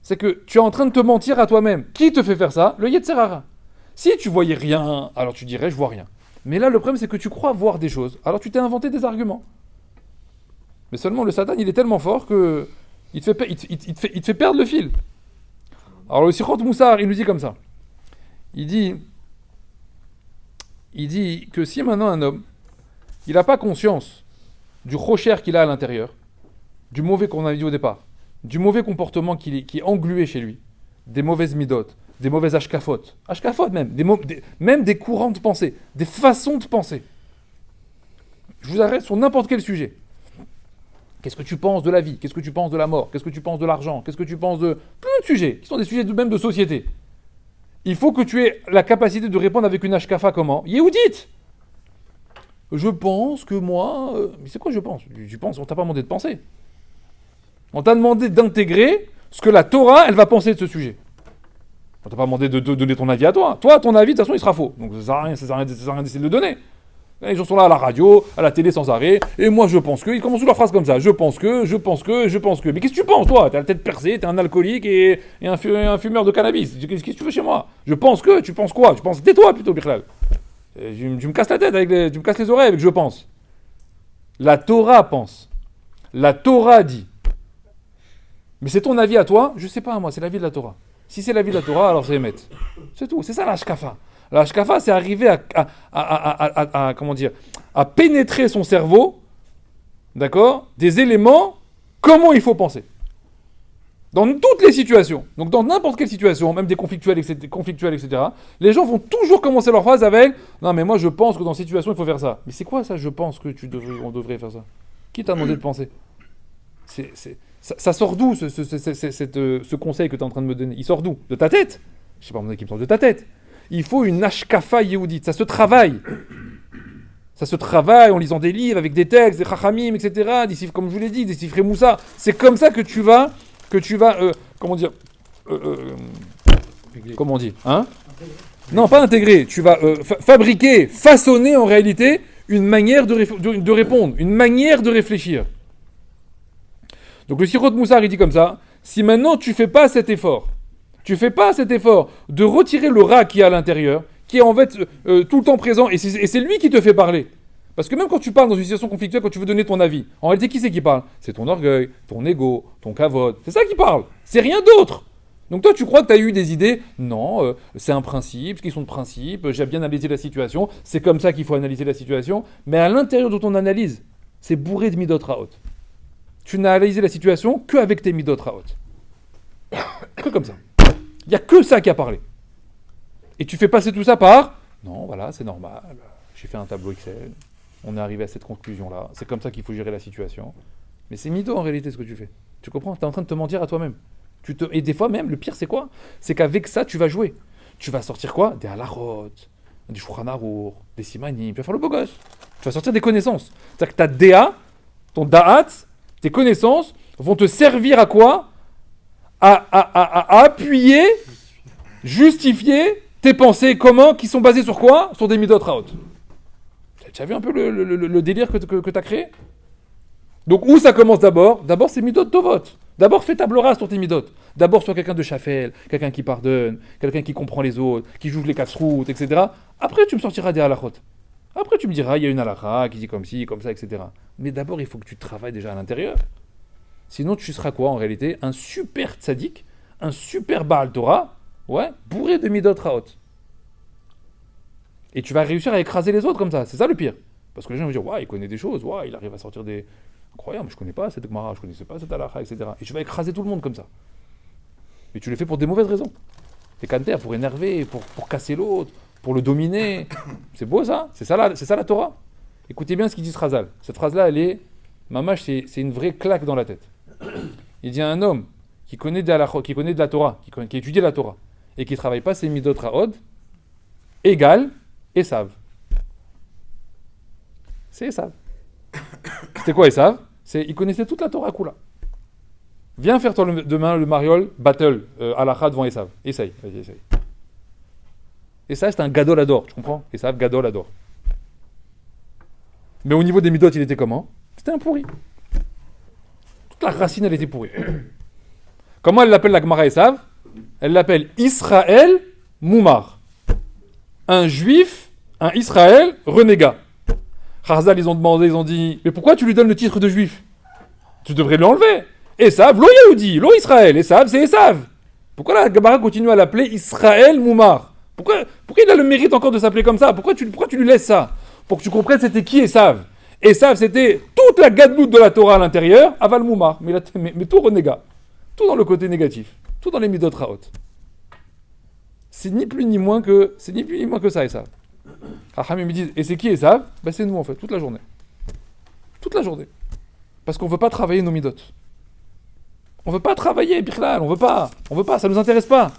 C'est que tu es en train de te mentir à toi-même. Qui te fait faire ça? Le Yetzer Hara. Si tu voyais rien, alors tu dirais je vois rien. Mais là, le problème, c'est que tu crois voir des choses. Alors tu t'es inventé des arguments. Mais seulement le Satan, il est tellement fort que il te fait perdre le fil. Alors le Sichot Moussar, il nous dit comme ça. Il dit que si maintenant un homme, il n'a pas conscience du rocher qu'il a à l'intérieur, du mauvais qu'on avait dit au départ, du mauvais comportement qui est englué chez lui, des mauvaises midotes, des mauvaises ashkafot même, même des courants de pensée, des façons de penser. Je vous arrête sur n'importe quel sujet. Qu'est-ce que tu penses de la vie? Qu'est-ce que tu penses de la mort? Qu'est-ce que tu penses de l'argent? Qu'est-ce que tu penses de plein de sujets, qui sont des sujets même de société. Il faut que tu aies la capacité de répondre avec une ashkafa comment? Yehudite. Je pense que moi... Mais c'est quoi je pense? Tu penses, on t'a pas demandé de penser. On t'a demandé d'intégrer ce que la Torah, elle va penser de ce sujet. On t'a pas demandé de donner ton avis à toi. Toi, ton avis, de toute façon, il sera faux. Donc ça sert à rien d'essayer de le donner. Les gens sont là à la radio, à la télé sans arrêt, et moi je pense que... Ils commencent leur phrase comme ça. Je pense que... Mais qu'est-ce que tu penses, toi? T'as la tête percée, t'es un alcoolique et un fumeur de cannabis. Qu'est-ce que tu veux chez moi? Je pense que... Tu penses quoi? Tais-toi plutôt, Birlal. Tu me casses la tête, tu me casses les oreilles avec je pense. La Torah pense. La Torah dit. Mais c'est ton avis à toi? Je sais pas, moi, c'est l'avis de la Torah. Si c'est l'avis de la Torah, alors c'est Emet. C'est tout, c'est ça la Hashkafa. La Hashkafa, c'est arriver à pénétrer son cerveau, d'accord, des éléments, comment il faut penser. Dans toutes les situations, donc dans n'importe quelle situation, même des conflictuelles, etc., les gens vont toujours commencer leur phrase avec « Non, mais moi, je pense que dans cette situation, il faut faire ça. » Mais c'est quoi ça, je pense que on devrait faire ça? Qui t'a demandé de penser? Ça sort d'où, ce conseil que tu es en train de me donner? Il sort d'où? De ta tête? Je sais pas, mon équipe sort de ta tête. Il faut une ashkafa yehudite, ça se travaille. Ça se travaille en lisant des livres, avec des textes, des chachamim, etc. Des sifres, comme je vous l'ai dit, des sifrés Moussa. C'est comme ça que tu vas, comment dire, comment on dit, hein? Non, pas intégrer. Tu vas fabriquer, façonner en réalité une manière de répondre, une manière de réfléchir. Donc le Sirot Moussar, il dit comme ça, si maintenant tu fais pas cet effort de retirer le rat qui est à l'intérieur, qui est en fait tout le temps présent, et c'est lui qui te fait parler. Parce que même quand tu parles dans une situation conflictuelle, quand tu veux donner ton avis, en réalité, qui c'est qui parle? C'est ton orgueil, ton ego, ton kavod. C'est ça qui parle. C'est rien d'autre. Donc toi, tu crois que tu as eu des idées? Non, c'est un principe, qui sont de principe, j'ai bien analysé la situation, c'est comme ça qu'il faut analyser la situation. Mais à l'intérieur de ton analyse, c'est bourré de midot raot. Tu n'as analysé la situation qu'avec tes midot raot. Que comme ça. Il n'y a que ça qui a parlé. Et tu fais passer tout ça par non, voilà, c'est normal, j'ai fait un tableau Excel, on est arrivé à cette conclusion-là, c'est comme ça qu'il faut gérer la situation. Mais c'est mytho en réalité ce que tu fais. Tu comprends? Tu es en train de te mentir à toi-même. Et des fois même, le pire c'est quoi? C'est qu'avec ça, tu vas jouer. Tu vas sortir quoi? Des halachot, des shulchan arour, des simanim, tu vas faire le beau gosse. Tu vas sortir des connaissances. C'est-à-dire que ta DA, ton da'at, tes connaissances vont te servir à quoi? À appuyer, justifier tes pensées comment, qui sont basées sur quoi? Sur des midot raot. Tu as vu un peu le délire que tu as créé? Donc où ça commence d'abord? D'abord c'est midot tovot. D'abord fais table rase sur tes midot. D'abord sois quelqu'un de chafel, quelqu'un qui pardonne, quelqu'un qui comprend les autres, qui joue les casse-routes, etc. Après tu me sortiras des halachot. Après tu me diras il y a une halakha qui dit comme ci, comme ça, etc. Mais d'abord il faut que tu travailles déjà à l'intérieur. Sinon tu seras quoi en réalité? Un super tzaddik, un super Baal Torah, ouais, bourré de midot raot. Et tu vas réussir à écraser les autres comme ça, c'est ça le pire. Parce que les gens vont dire, ouais, il connaît des choses, ouais, il arrive à sortir des... Incroyable, mais je connais pas cette Gemara, je connaissais pas cette halakha, etc. Et tu vas écraser tout le monde comme ça. Mais tu le fais pour des mauvaises raisons. T'es canter pour énerver, pour casser l'autre, pour le dominer. C'est beau ça, c'est ça la Torah. Écoutez bien ce qu'il dit ce Razal. Cette phrase-là, elle est... Mamash, c'est une vraie claque dans la tête. Il dit à un homme qui connaît de la Torah, qui étudie la Torah, et qui ne travaille pas ses midot raod, égale Esav. C'est Esav. C'était quoi Esav? Il connaissait toute la Torah Kula. Viens faire toi demain le Mariol battle halakha devant Esav. Essaye, vas-y, essaye. Esav c'était un gadol ador, tu comprends? Esav gadol ador. Mais au niveau des midot, il était comment? C'était un pourri. Toute la racine, elle était pourrie. Comment elle l'appelle la Gemara Esav? Elle l'appelle Israël Moumar. Un juif, un Israël renégat. Chazal, ils ont demandé, ils ont dit, mais pourquoi tu lui donnes le titre de juif? Tu devrais l'enlever. Esav, lo Yahoudi, lo Israël. Esav, c'est Esav. Pourquoi la Gemara continue à l'appeler Israël Moumar? Pourquoi il a le mérite encore de s'appeler comme ça? Pourquoi tu lui laisses ça? Pour que tu comprennes c'était qui Esav. Esav, c'était toute la gadloute de la Torah à l'intérieur, aval Moumar. Mais tout renégat. Tout dans le côté négatif. Tout dans les midot raot. C'est ni plus ni moins que ça, Esav. Hachamim me disent, et c'est qui Esav? Ben c'est nous en fait, toute la journée. Toute la journée. Parce qu'on ne veut pas travailler nos midot. On ne veut pas travailler, Birlal, on veut pas, ça ne nous intéresse pas.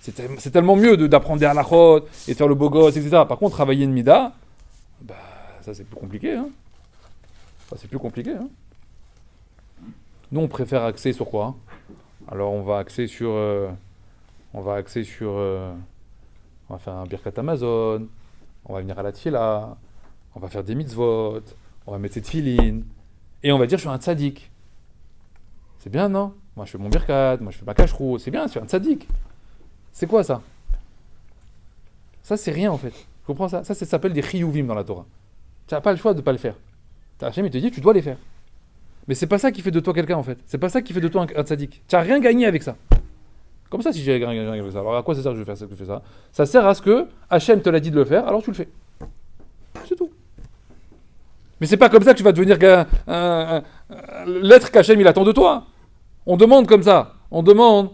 C'est tellement mieux d'apprendre des halachot et de faire le beau gosse, etc. Par contre, travailler une mida, bah, ça c'est plus compliqué. Hein. Nous, on préfère axer sur quoi? Alors, on va axer sur... on va faire un Birkat Amazon, on va venir à la Tfila, on va faire des mitzvot, on va mettre cette filine, et on va dire je suis un tzaddik. C'est bien, non? Moi je fais mon Birkat, moi je fais ma kashrou, c'est bien, je suis un tzaddik. C'est quoi ça? Ça c'est rien en fait. Tu comprends ça? Ça s'appelle des chiyuvim dans la Torah. Tu n'as pas le choix de ne pas le faire. Hachem il te dit tu dois les faire. Mais c'est pas ça qui fait de toi quelqu'un en fait. C'est pas ça qui fait de toi un tzaddik. Tu n'as rien gagné avec ça. Comme ça, si j'ai rien gagné avec ça. Alors à quoi ça sert que je fais ça? Ça sert à ce que Hachem te l'a dit de le faire, alors tu le fais. C'est tout. Mais c'est pas comme ça que tu vas devenir l'être qu'Hachem il attend de toi. On demande comme ça. On demande,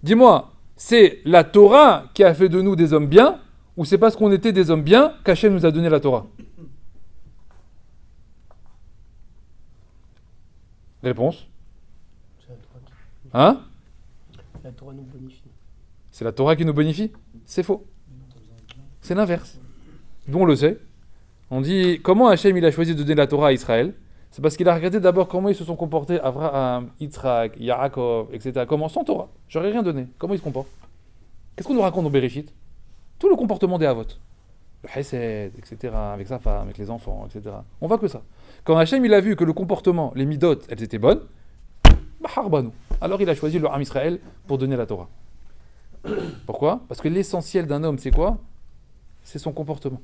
dis-moi, c'est la Torah qui a fait de nous des hommes bien, ou c'est parce qu'on était des hommes bien qu'Hachem nous a donné la Torah? Réponse? Hein? La Torah nous bonifie. C'est la Torah qui nous bonifie? C'est faux. C'est l'inverse. D'où on le sait? On dit, comment Hachem il a choisi de donner la Torah à Israël? C'est parce qu'il a regardé d'abord comment ils se sont comportés, Abraham, Yitzhak, Yaakov, etc. Comment? Sans Torah. J'aurais rien donné. Comment ils se comportent? Qu'est-ce qu'on nous raconte dans Bereshit? Tout le comportement des Havot. Le Hesed, etc. Avec sa femme, avec les enfants, etc. On voit que ça. Quand Hachem il a vu que le comportement, les midot, elles étaient bonnes, bah harbanou. Alors il a choisi le Ham Israël pour donner la Torah. Pourquoi? Parce que l'essentiel d'un homme, c'est quoi? C'est son comportement.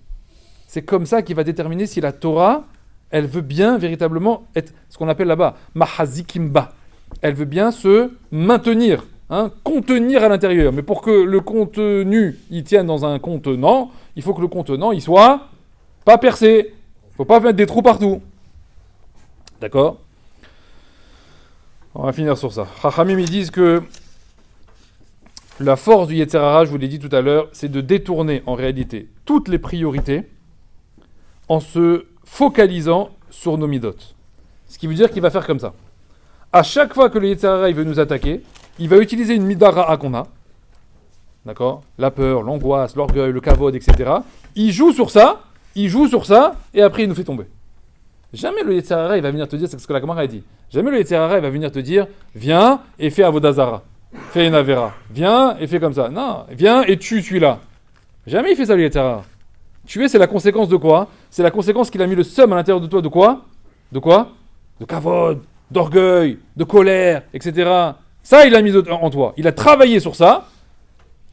C'est comme ça qu'il va déterminer si la Torah, elle veut bien véritablement être ce qu'on appelle là-bas mahazikimba. Elle veut bien se maintenir, contenir à l'intérieur. Mais pour que le contenu il tienne dans un contenant, il faut que le contenant il soit pas percé. Il ne faut pas mettre des trous partout. D'accord? On va finir sur ça. Chachamim ils disent que la force du Yetzer Hara, je vous l'ai dit tout à l'heure, c'est de détourner en réalité toutes les priorités en se focalisant sur nos midot. Ce qui veut dire qu'il va faire comme ça. À chaque fois que le Yetzer Hara il veut nous attaquer, il va utiliser une midara qu'on a. D'accord? La peur, l'angoisse, l'orgueil, le kavod, etc. Il joue sur ça, et après il nous fait tomber. Jamais le Yetzer Hara il va venir te dire, c'est ce que la Gemara a dit. Jamais le Yetzer Hara il va venir te dire, viens et fais Avodazara. Fais une Avera. Viens et fais comme ça. Non, viens et tue celui-là. Jamais il fait ça, le Yetzer Hara. Tuer, c'est la conséquence de quoi? C'est la conséquence qu'il a mis le seum à l'intérieur de toi. De quoi? De quoi? De kavod, d'orgueil, de colère, etc. Ça, il a mis en toi. Il a travaillé sur ça.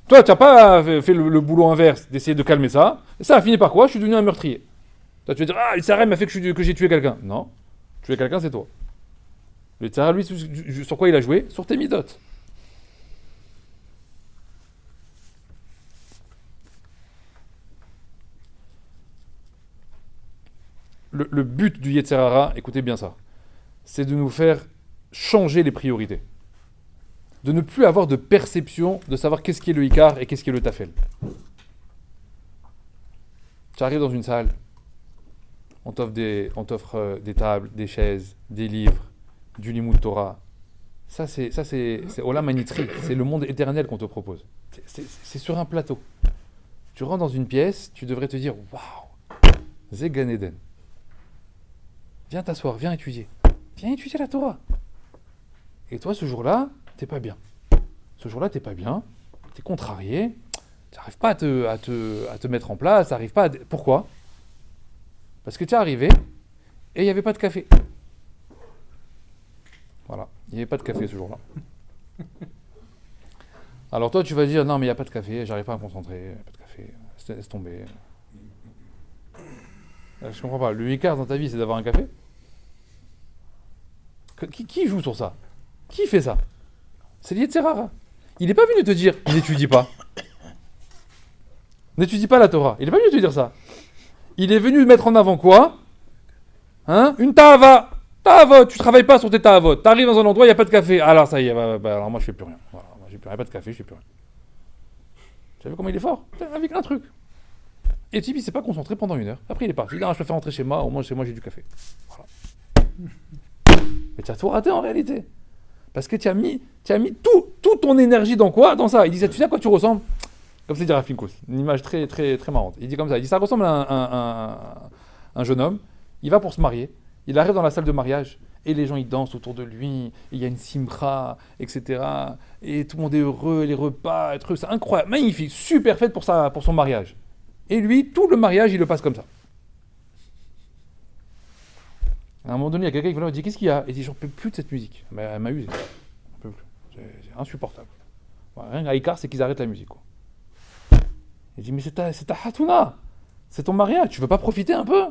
Toi, tu n'as pas fait le boulot inverse d'essayer de calmer ça. Et ça a fini par quoi? Je suis devenu un meurtrier. Toi, tu vas dire, ah, le Yetzer Hara m'a fait que j'ai tué quelqu'un. Non. Tuer quelqu'un, c'est toi. Le Yetzer Hara, lui, sur quoi il a joué? Sur tes midot. Le but du Yetzer Hara, écoutez bien ça, c'est de nous faire changer les priorités. De ne plus avoir de perception de savoir qu'est-ce qui est le Ikar et qu'est-ce qui est le Tafel. Tu arrives dans une salle, on t'offre des tables, des chaises, des livres, du Limud Torah. Ça, c'est Olam Hanitri, c'est le monde éternel qu'on te propose. C'est sur un plateau. Tu rentres dans une pièce, tu devrais te dire, waouh, c'est Gan Eden. Viens t'asseoir, viens étudier. Viens étudier la Torah. Et toi, ce jour-là, t'es pas bien. Ce jour-là, t'es pas bien. T'es contrarié. Tu n'arrives pas à te mettre en place. T'arrives pas à... Pourquoi? Parce que tu es arrivé et il n'y avait pas de café. Voilà. Il n'y avait pas de café ce jour-là. Alors toi, tu vas dire, non, mais il n'y a pas de café. J'arrive pas à me concentrer. Il n'y a pas de café. Laisse tomber. Je comprends pas. Le Ikar dans ta vie, c'est d'avoir un café? Qui joue sur ça? Qui fait ça? C'est le Yetzer Hara. Il n'est pas venu te dire, n'étudie pas. N'étudie pas la Torah. Il n'est pas venu te dire ça. Il est venu mettre en avant quoi? Une ta'ava. Ta'avot. Tu travailles pas sur tes ta'avot. Tu arrives dans un endroit, il n'y a pas de café. Alors ça y est, alors moi je fais plus rien. Voilà, moi, j'ai plus rien. Pas de café, je fais plus rien. Tu as vu comment il est fort? Avec un truc. Et le type, il s'est pas concentré pendant 1 heure. Après, il est parti. Il dit, je préfère rentrer chez moi. Au moins, chez moi, j'ai du café. Voilà. Mais tu as tout raté en réalité. Parce que tu as mis toute ton énergie dans quoi? Dans ça. Il disait, tu sais à quoi tu ressembles? Comme c'est dit Rav Pinkus. Une image très, très, très marrante. Il dit comme ça. Il dit, ça ressemble à un jeune homme. Il va pour se marier. Il arrive dans la salle de mariage. Et les gens, ils dansent autour de lui. Et il y a une simcha, etc. Et tout le monde est heureux. Les repas, c'est incroyable. Magnifique. Super fête pour son mariage. Et lui, tout le mariage, il le passe comme ça. À un moment donné, il y a quelqu'un qui dit, qu'est-ce qu'il y a? Et il dit, j'en peux plus de cette musique. Mais elle m'a usé. J'en peux plus. C'est insupportable. Voilà, rien qu'à Ikar, c'est qu'ils arrêtent la musique. Quoi. Il dit, mais c'est ta Hatouna. C'est ton mariage. Tu veux pas profiter un peu?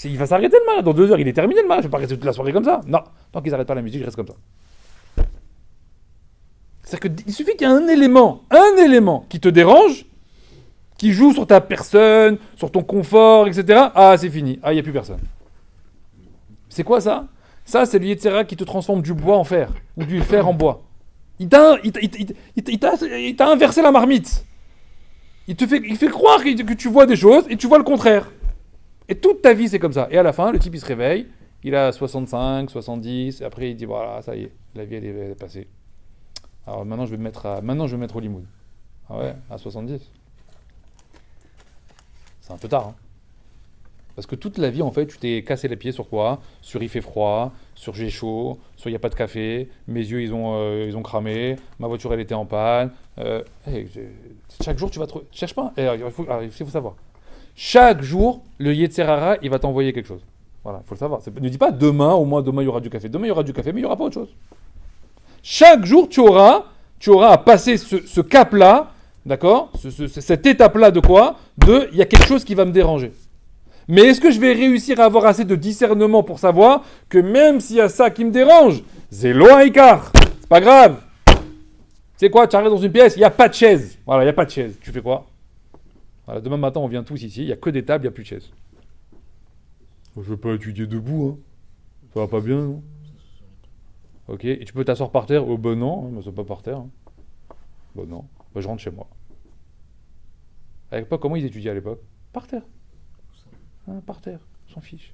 Il va s'arrêter le mariage. Dans 2 heures, il est terminé le mariage. Je vais pas rester toute la soirée comme ça. Non. Tant qu'ils n'arrêtent pas la musique, je reste comme ça. C'est-à-dire qu'il suffit qu'il y ait un élément qui te dérange, qui joue sur ta personne, sur ton confort, etc. Ah, c'est fini. Ah, il n'y a plus personne. C'est quoi ça? Ça, c'est le Yetzer Hara qui te transforme du bois en fer, ou du fer en bois. Il t'a inversé la marmite. Il fait croire que tu vois des choses, et tu vois le contraire. Et toute ta vie, c'est comme ça. Et à la fin, le type, il se réveille, il a 65, 70, et après, il dit, voilà, ça y est, la vie, elle est passée. Alors maintenant, je vais me mettre au Limoud. Ah ouais, à 70. C'est un peu tard, hein. Parce que toute la vie, en fait, tu t'es cassé les pieds sur quoi? Sur il fait froid, sur j'ai chaud, sur il n'y a pas de café, mes yeux ils ont cramé, ma voiture elle était en panne. Hey, chaque jour tu vas trouver. Cherche pas. Il faut savoir. Chaque jour, le Yetzerara, il va t'envoyer quelque chose. Voilà, il faut le savoir. Ne dis pas demain, au moins demain il y aura du café. Demain il y aura du café, mais il n'y aura pas autre chose. Chaque jour tu auras à passer ce cap-là, d'accord? Cette étape-là de quoi? Il y a quelque chose qui va me déranger. Mais est-ce que je vais réussir à avoir assez de discernement pour savoir que même s'il y a ça qui me dérange, c'est loin écart, c'est pas grave. C'est quoi? Tu arrives dans une pièce, il n'y a pas de chaise. Voilà, il n'y a pas de chaise. Tu fais quoi? Voilà, demain matin, on vient tous ici, il n'y a que des tables, il n'y a plus de chaises. Je ne veux pas étudier debout, hein. Ça va pas bien, non? Ok, et tu peux t'asseoir par terre? Oh ben non, mais c'est pas par terre. Hein. Ben non, ben je rentre chez moi. À l'époque, comment ils étudiaient à l'époque? Par terre. Hein, par terre, on s'en fiche.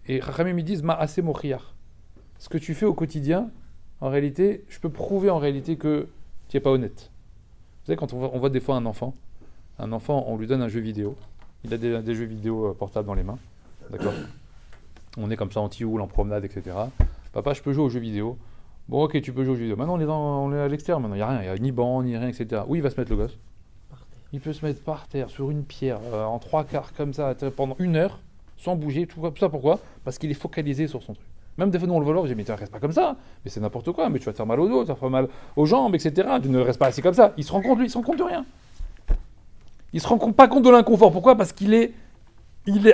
Et Rachamim ils disent Ma'aseh mochiach. Ce que tu fais au quotidien, en réalité, je peux prouver en réalité que tu n'es pas honnête. Vous savez, quand on voit des fois un enfant, on lui donne un jeu vidéo. Il a des jeux vidéo portables dans les mains. D'accord? On est comme ça en tioule, en promenade, etc. Papa, je peux jouer aux jeux vidéo. Bon, ok, tu peux jouer aux jeux vidéo. Maintenant, on est à l'extérieur. Maintenant, il n'y a rien. Il n'y a ni banc, ni rien, etc. Où il va se mettre le gosse? Il peut se mettre par terre, sur une pierre, en 3/4 comme ça, pendant 1 heure, sans bouger. Tout ça pourquoi? Parce qu'il est focalisé sur son truc. Même des fois, nous on le voit, je dis, mais tu ne restes pas comme ça. Mais c'est n'importe quoi, mais tu vas te faire mal au dos, tu vas te faire mal aux jambes, etc. Tu ne restes pas assis comme ça. Il se rend compte, lui, il se rend compte de rien. Il se rend pas compte de l'inconfort. Pourquoi? Parce qu'il est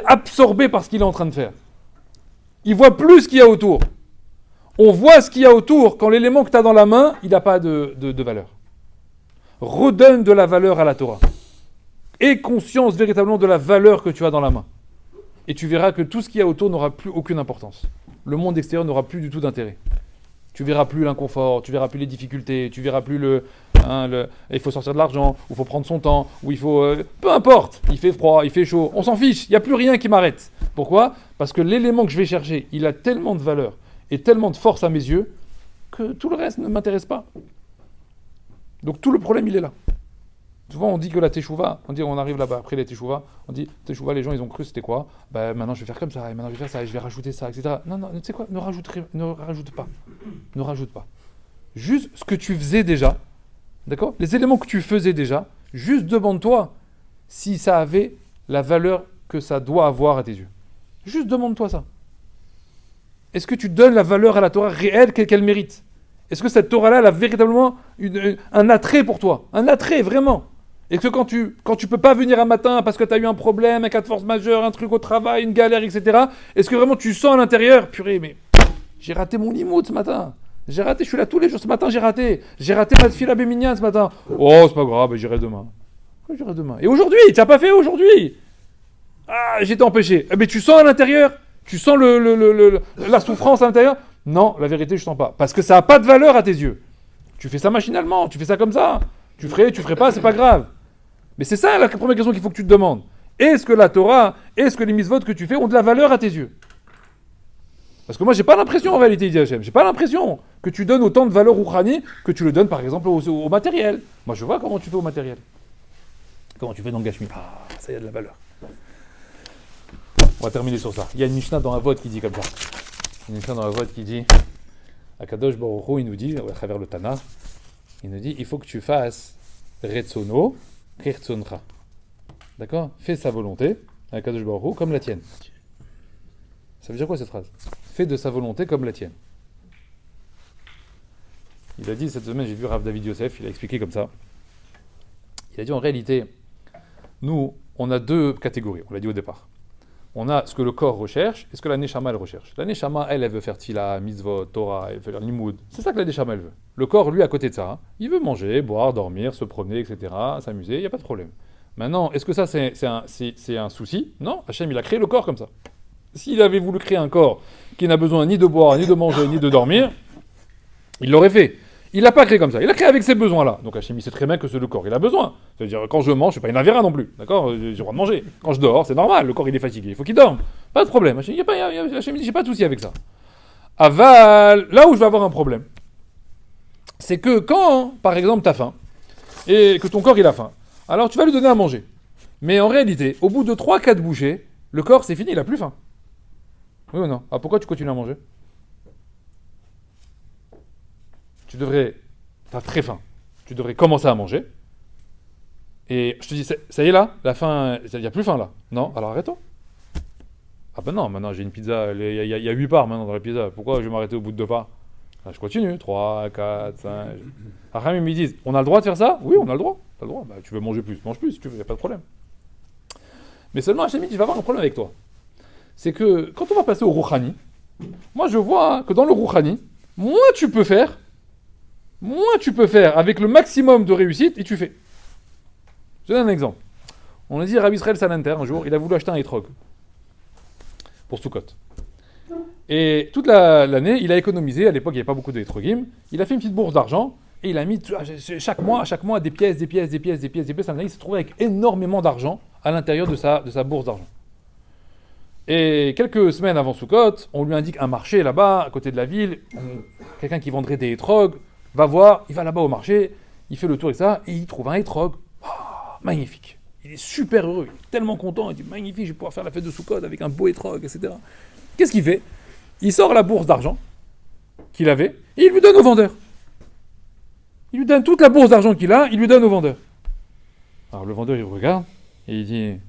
absorbé par ce qu'il est en train de faire. Il voit plus ce qu'il y a autour. On voit ce qu'il y a autour quand l'élément que tu as dans la main, il n'a pas de valeur. Redonne de la valeur à la Torah. Aie conscience véritablement de la valeur que tu as dans la main. Et tu verras que tout ce qu'il y a autour n'aura plus aucune importance. Le monde extérieur n'aura plus du tout d'intérêt. Tu verras plus l'inconfort, tu verras plus les difficultés, tu verras plus il faut sortir de l'argent, ou il faut prendre son temps, ou il faut... peu importe, il fait froid, il fait chaud, on s'en fiche, il n'y a plus rien qui m'arrête. Pourquoi? Parce que l'élément que je vais chercher, il a tellement de valeur et tellement de force à mes yeux que tout le reste ne m'intéresse pas. Donc tout le problème, il est là. Souvent, on dit que la teshuva, on arrive là-bas, après les teshuva, on dit, teshuva, les gens, ils ont cru, c'était quoi? Maintenant, je vais faire comme ça, et maintenant, je vais faire ça, et je vais rajouter ça, etc. Non, tu sais quoi? Ne rajoute pas. Ne rajoute pas. Juste ce que tu faisais déjà, d'accord? Les éléments que tu faisais déjà, juste demande-toi si ça avait la valeur que ça doit avoir à tes yeux. Juste demande-toi ça. Est-ce que tu donnes la valeur à la Torah réelle qu'elle mérite? Est-ce que cette Torah-là, elle a véritablement un attrait pour toi? Un attrait, vraiment. Et que quand tu peux pas venir un matin parce que tu as eu un problème, un cas de force majeure, un truc au travail, une galère, etc., est-ce que vraiment tu sens à l'intérieur, purée, mais j'ai raté mon limoud ce matin. Je suis là tous les jours. Ce matin, j'ai raté ma fila béminienne ce matin. Oh, c'est pas grave, j'irai demain. J'irai demain. Et aujourd'hui, tu n'as pas fait aujourd'hui. Ah, j'étais empêché. Mais tu sens à l'intérieur? Tu sens la souffrance à l'intérieur? Non, la vérité, je sens pas. Parce que ça n'a pas de valeur à tes yeux. Tu fais ça machinalement, tu fais ça comme ça. Tu ferais pas, c'est pas grave. Mais c'est ça la première question qu'il faut que tu te demandes. Est-ce que la Torah, est-ce que les mitzvot que tu fais ont de la valeur à tes yeux? Parce que moi, j'ai pas l'impression en réalité, dit Hachem. J'ai pas l'impression que tu donnes autant de valeur au Rouhani que tu le donnes par exemple au matériel. Moi, je vois comment tu fais au matériel. Comment tu fais dans le Gashmi. Ah, ça y a de la valeur. On va terminer sur ça. Il y a une Mishnah dans la vote qui dit comme ça. Une Mishnah dans la vote qui dit Akadosh Baruch Hu, il nous dit, à travers le Tana, il nous dit il faut que tu fasses Retsono, Kirtsonra. D'accord? Fais sa volonté, Akadosh Baruch Hu, comme la tienne. Ça veut dire quoi cette phrase? Fais de sa volonté comme la tienne. Il a dit cette semaine, j'ai vu Rav David Yosef, il a expliqué comme ça. Il a dit en réalité, nous, on a 2 catégories, on l'a dit au départ. On a ce que le corps recherche et ce que la Neshama elle recherche. La Neshama, elle veut faire Tfila, Mitzvot, Torah, elle veut faire Limoud. C'est ça que la Neshama elle veut. Le corps, lui, à côté de ça, il veut manger, boire, dormir, se promener, etc., s'amuser, il n'y a pas de problème. Maintenant, est-ce que ça c'est un souci? Non, Hachem il a créé le corps comme ça. S'il avait voulu créer un corps qui n'a besoin ni de boire, ni de manger, ni de dormir, il l'aurait fait. Il l'a pas créé comme ça. Il l'a créé avec ces besoins-là. Donc Hachem, il sait très bien que c'est le corps. Il a besoin. C'est-à-dire, quand je mange, je ne suis pas une avéra non plus. D'accord? J'ai le droit de manger. Quand je dors, c'est normal. Le corps, il est fatigué. Il faut qu'il dorme. Pas de problème. Hachem, j'ai pas de souci avec ça. Aval, là où je vais avoir un problème, c'est que quand, par exemple, tu as faim, et que ton corps, il a faim, alors tu vas lui donner à manger. Mais en réalité, au bout de 3-4 bouchées, Le corps, c'est fini, il a plus faim. Oui ou non? Ah, pourquoi tu continues à manger? Tu devrais... T'as très faim. Tu devrais commencer à manger. Et je te dis, ça y est là, la faim, il n'y a plus faim là. Non? Alors arrête-toi. Ah ben non, maintenant j'ai une pizza, il y a 8 parts maintenant dans la pizza. Pourquoi je vais m'arrêter au bout de 2 parts? Là, je continue. 3, 4, 5... Après, ils me disent, on a le droit de faire ça? Oui, on a le droit. T'as le droit. Bah, tu veux manger plus, mange plus si tu veux, il n'y a pas de problème. Mais seulement, Hachem, il va avoir un problème avec toi. C'est que quand on va passer au Rouhani, moi je vois que dans le Rouhani, moins tu peux faire avec le maximum de réussite et tu fais. Je donne un exemple. On a dit Rabbi Israël Salanter un jour, il a voulu acheter un étrog pour Sukkot. Et toute l'année, il a économisé, à l'époque il n'y avait pas beaucoup d'étrogim, il a fait une petite bourse d'argent et il a mis chaque mois des pièces. À un moment, il s'est trouvé avec énormément d'argent à l'intérieur de sa bourse d'argent. Et quelques semaines avant Sukkot, on lui indique un marché là-bas, à côté de la ville, quelqu'un qui vendrait des étrogues, va voir, il va là-bas au marché, il fait le tour et ça, et il trouve un étrogue. Oh, magnifique. Il est super heureux, il est tellement content, il dit magnifique, je vais pouvoir faire la fête de Sukkot avec un beau étrogue, etc. Qu'est-ce qu'il fait? Il sort la bourse d'argent qu'il avait, et il lui donne au vendeur. Il lui donne toute la bourse d'argent qu'il a, il lui donne au vendeur. Alors le vendeur, il regarde, et il dit...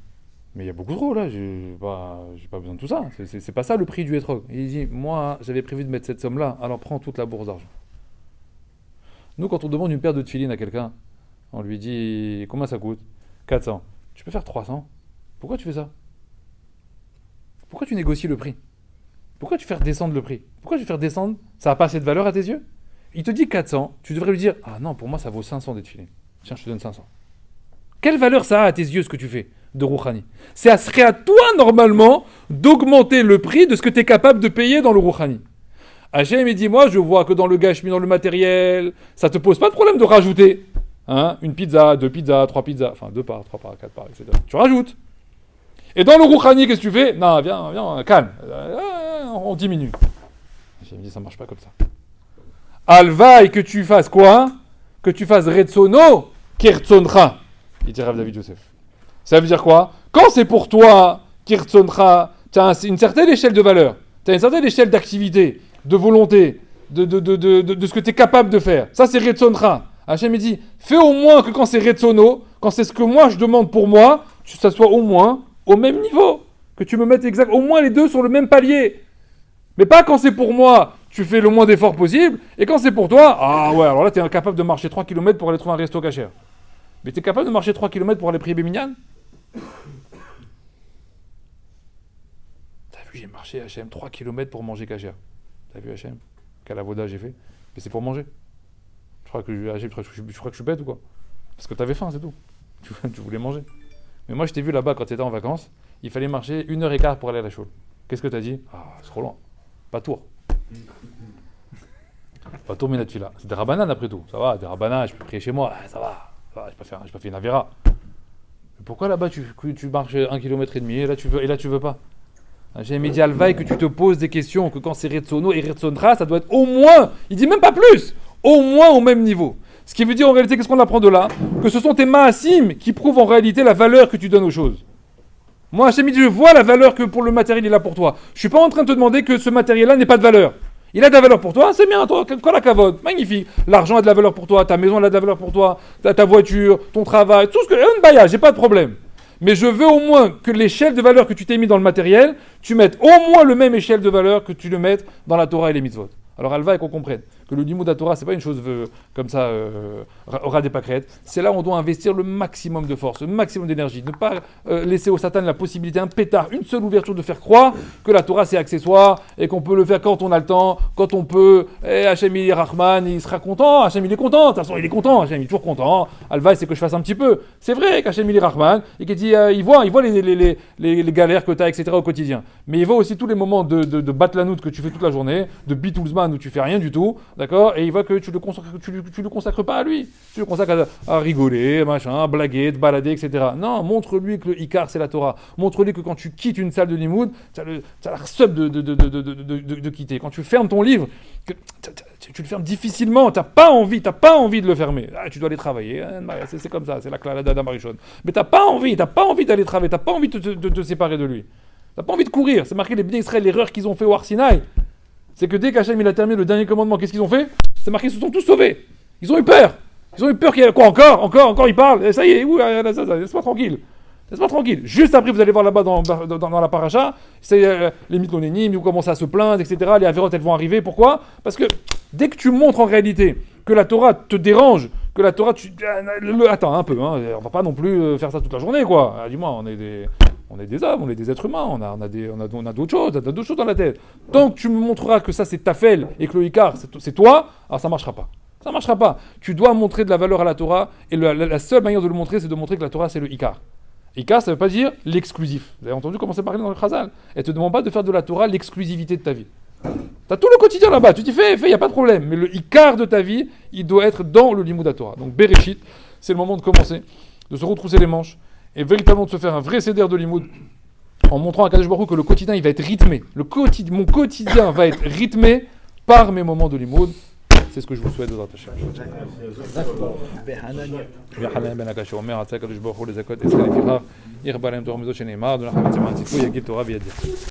Mais il y a beaucoup trop là, j'ai pas besoin de tout ça, c'est pas ça le prix du étrog. Et il dit, moi j'avais prévu de mettre cette somme là, alors prends toute la bourse d'argent. Nous quand on demande une paire de tefilines à quelqu'un, on lui dit, combien ça coûte? 400. Tu peux faire 300? Pourquoi tu fais ça? Pourquoi tu négocies le prix? Pourquoi tu fais descendre le prix? Pourquoi tu fais descendre? Ça n'a pas assez de valeur à tes yeux? Il te dit 400, tu devrais lui dire, ah non, pour moi ça vaut 500 des tefilines. Tiens, je te donne 500. Quelle valeur ça a à tes yeux ce que tu fais de Rouhani? Ça serait à toi normalement d'augmenter le prix de ce que tu es capable de payer dans le Rouhani. Hachem il dit, moi je vois que dans le gâchis, dans le matériel, ça te pose pas de problème de rajouter une pizza, 2 pizzas, 3 pizzas, enfin 2 parts, 3 parts, 4 parts, etc. Tu rajoutes. Et dans le Rouhani, qu'est-ce que tu fais? Non, viens, calme, on diminue. Hachem dit, ça marche pas comme ça. Alvaï que tu fasses quoi? Que tu fasses Retsono Kertsoncha. Il dit Rav David Yosef. Ça veut dire quoi? Quand c'est pour toi, Kirtsoncha, tu as une certaine échelle de valeur, tu as une certaine échelle d'activité, de volonté, de ce que tu es capable de faire. Ça, c'est Retsoncha. Hachem dit, fais au moins que quand c'est Retsono, quand c'est ce que moi je demande pour moi, ça soit au moins au même niveau. Que tu me mettes au moins les deux sur le même palier. Mais pas quand c'est pour moi, tu fais le moins d'efforts possible, et quand c'est pour toi, ah ouais, alors là, tu es incapable de marcher 3 km pour aller trouver un resto cachère. Mais t'es capable de marcher 3 km pour aller prier Bémignan? T'as vu, j'ai marché Hachem 3 km pour manger cachère. T'as vu Hachem? Quel avoda j'ai fait? Mais c'est pour manger. Je crois que je suis bête ou quoi? Parce que t'avais faim, c'est tout. Tu voulais manger. Mais moi je t'ai vu là-bas quand t'étais en vacances, il fallait marcher 1h15 pour aller à la chôle. Qu'est-ce que t'as dit? Ah, c'est trop loin. Pas tour. Pas tour, mais là-dessus là. C'est des rabanan après tout. Ça va, des rabanan, je peux prier chez moi. Ah, ça va. J'ai pas fait une avéra. Mais pourquoi là-bas tu marches 1,5 km et là tu veux pas? J'ai mis Alvaï que tu te poses des questions, que quand c'est Retsono et Retsonra, ça doit être au moins, il dit même pas plus, au moins au même niveau. Ce qui veut dire en réalité, qu'est-ce qu'on apprend de là? Que ce sont tes ma'asim qui prouvent en réalité la valeur que tu donnes aux choses. Moi, Hachem dit, je vois la valeur que pour le matériel il a pour toi. Je suis pas en train de te demander que ce matériel-là n'ait pas de valeur. Il a de la valeur pour toi, c'est bien, toi, quoi la cavote, magnifique. L'argent a de la valeur pour toi, ta maison a de la valeur pour toi, ta voiture, ton travail, tout ce que... Un baya, j'ai pas de problème. Mais je veux au moins que l'échelle de valeur que tu t'es mis dans le matériel, tu mettes au moins le même échelle de valeur que tu le mettes dans la Torah et les mitzvot. Alors Alva, et qu'on comprenne que le limud à Torah, c'est pas une chose comme ça, aura des pâquerettes. C'est là où on doit investir le maximum de force, le maximum d'énergie. Ne pas laisser au Satan la possibilité, un pétard, une seule ouverture de faire croire que la Torah c'est accessoire et qu'on peut le faire quand on a le temps, quand on peut. Et Hachem il est Rahman, il sera content. Hachem il est content. De toute façon, il est content. Hachem il est toujours content. Alva, c'est que je fasse un petit peu. C'est vrai qu'Hachem il est Rahman et qu'il dit, il voit les galères que tu as, etc. au quotidien. Mais il voit aussi tous les moments de batlanout que tu fais toute la journée, de bitoulzman où tu fais rien du tout. D'accord? Et il voit que tu le consacres pas à lui. Tu le consacres à rigoler, machin, blaguer, te balader, etc. Non, montre-lui que le Icar, c'est la Torah. Montre-lui que quand tu quittes une salle de limoud, tu as la sub de quitter. Quand tu fermes ton livre, tu le fermes difficilement. T'as pas envie de le fermer. Ah, tu dois aller travailler. C'est comme ça, c'est la clara d'Adam Arishon. Mais t'as pas envie d'aller travailler. T'as pas envie de te séparer de lui. T'as pas envie de courir. C'est marqué les Bnei Israël, l'erreur qu'ils ont fait au Har Sinaï. C'est que dès qu'Hachem il a terminé le dernier commandement, qu'est-ce qu'ils ont fait? C'est marqué, ils se sont tous sauvés. Ils ont eu peur. Ils ont eu peur qu'il y ait quoi encore, ils parlent. Et ça y est, laisse-moi tranquille. Laisse-moi tranquille. Juste après, vous allez voir là-bas dans la paracha, c'est les mitlonénim, ils vont commencer à se plaindre, etc. Les avérotes, elles vont arriver. Pourquoi? Parce que dès que tu montres en réalité que la Torah te dérange, que la Torah, attends un peu, hein, on va pas non plus faire ça toute la journée, quoi. Ah, dis-moi, on est des hommes, on est des êtres humains, on a d'autres choses, dans la tête. Tant que tu me montreras que ça c'est Tafel et que le Ikar c'est toi, alors ça marchera pas. Ça marchera pas. Tu dois montrer de la valeur à la Torah et la seule manière de le montrer, c'est de montrer que la Torah c'est le Ikar. Ikar, ça veut pas dire l'exclusif. Vous avez entendu comment c'est parlé dans le Chazal. Elle te demande pas de faire de la Torah l'exclusivité de ta vie. T'as tout le quotidien là-bas, tu dis fais, y a pas de problème. Mais le Ikar de ta vie, il doit être dans le Limud Torah. Donc Bereshit, c'est le moment de commencer, de se retrousser les manches et véritablement de se faire un vrai seder de Limud en montrant à Kadosh Baruch Hu que le quotidien il va être rythmé. Mon quotidien va être rythmé par mes moments de Limud. C'est ce que je vous souhaite de votre Hashem. ויחנן בן הקשה אומר, עצה הקדוש ברוך הוא לזכות ישראל לפיכך, יכבה להם תורה מזאת שנאמר, אדוני חפץ למען צדקו, יגיד תורה וידיע.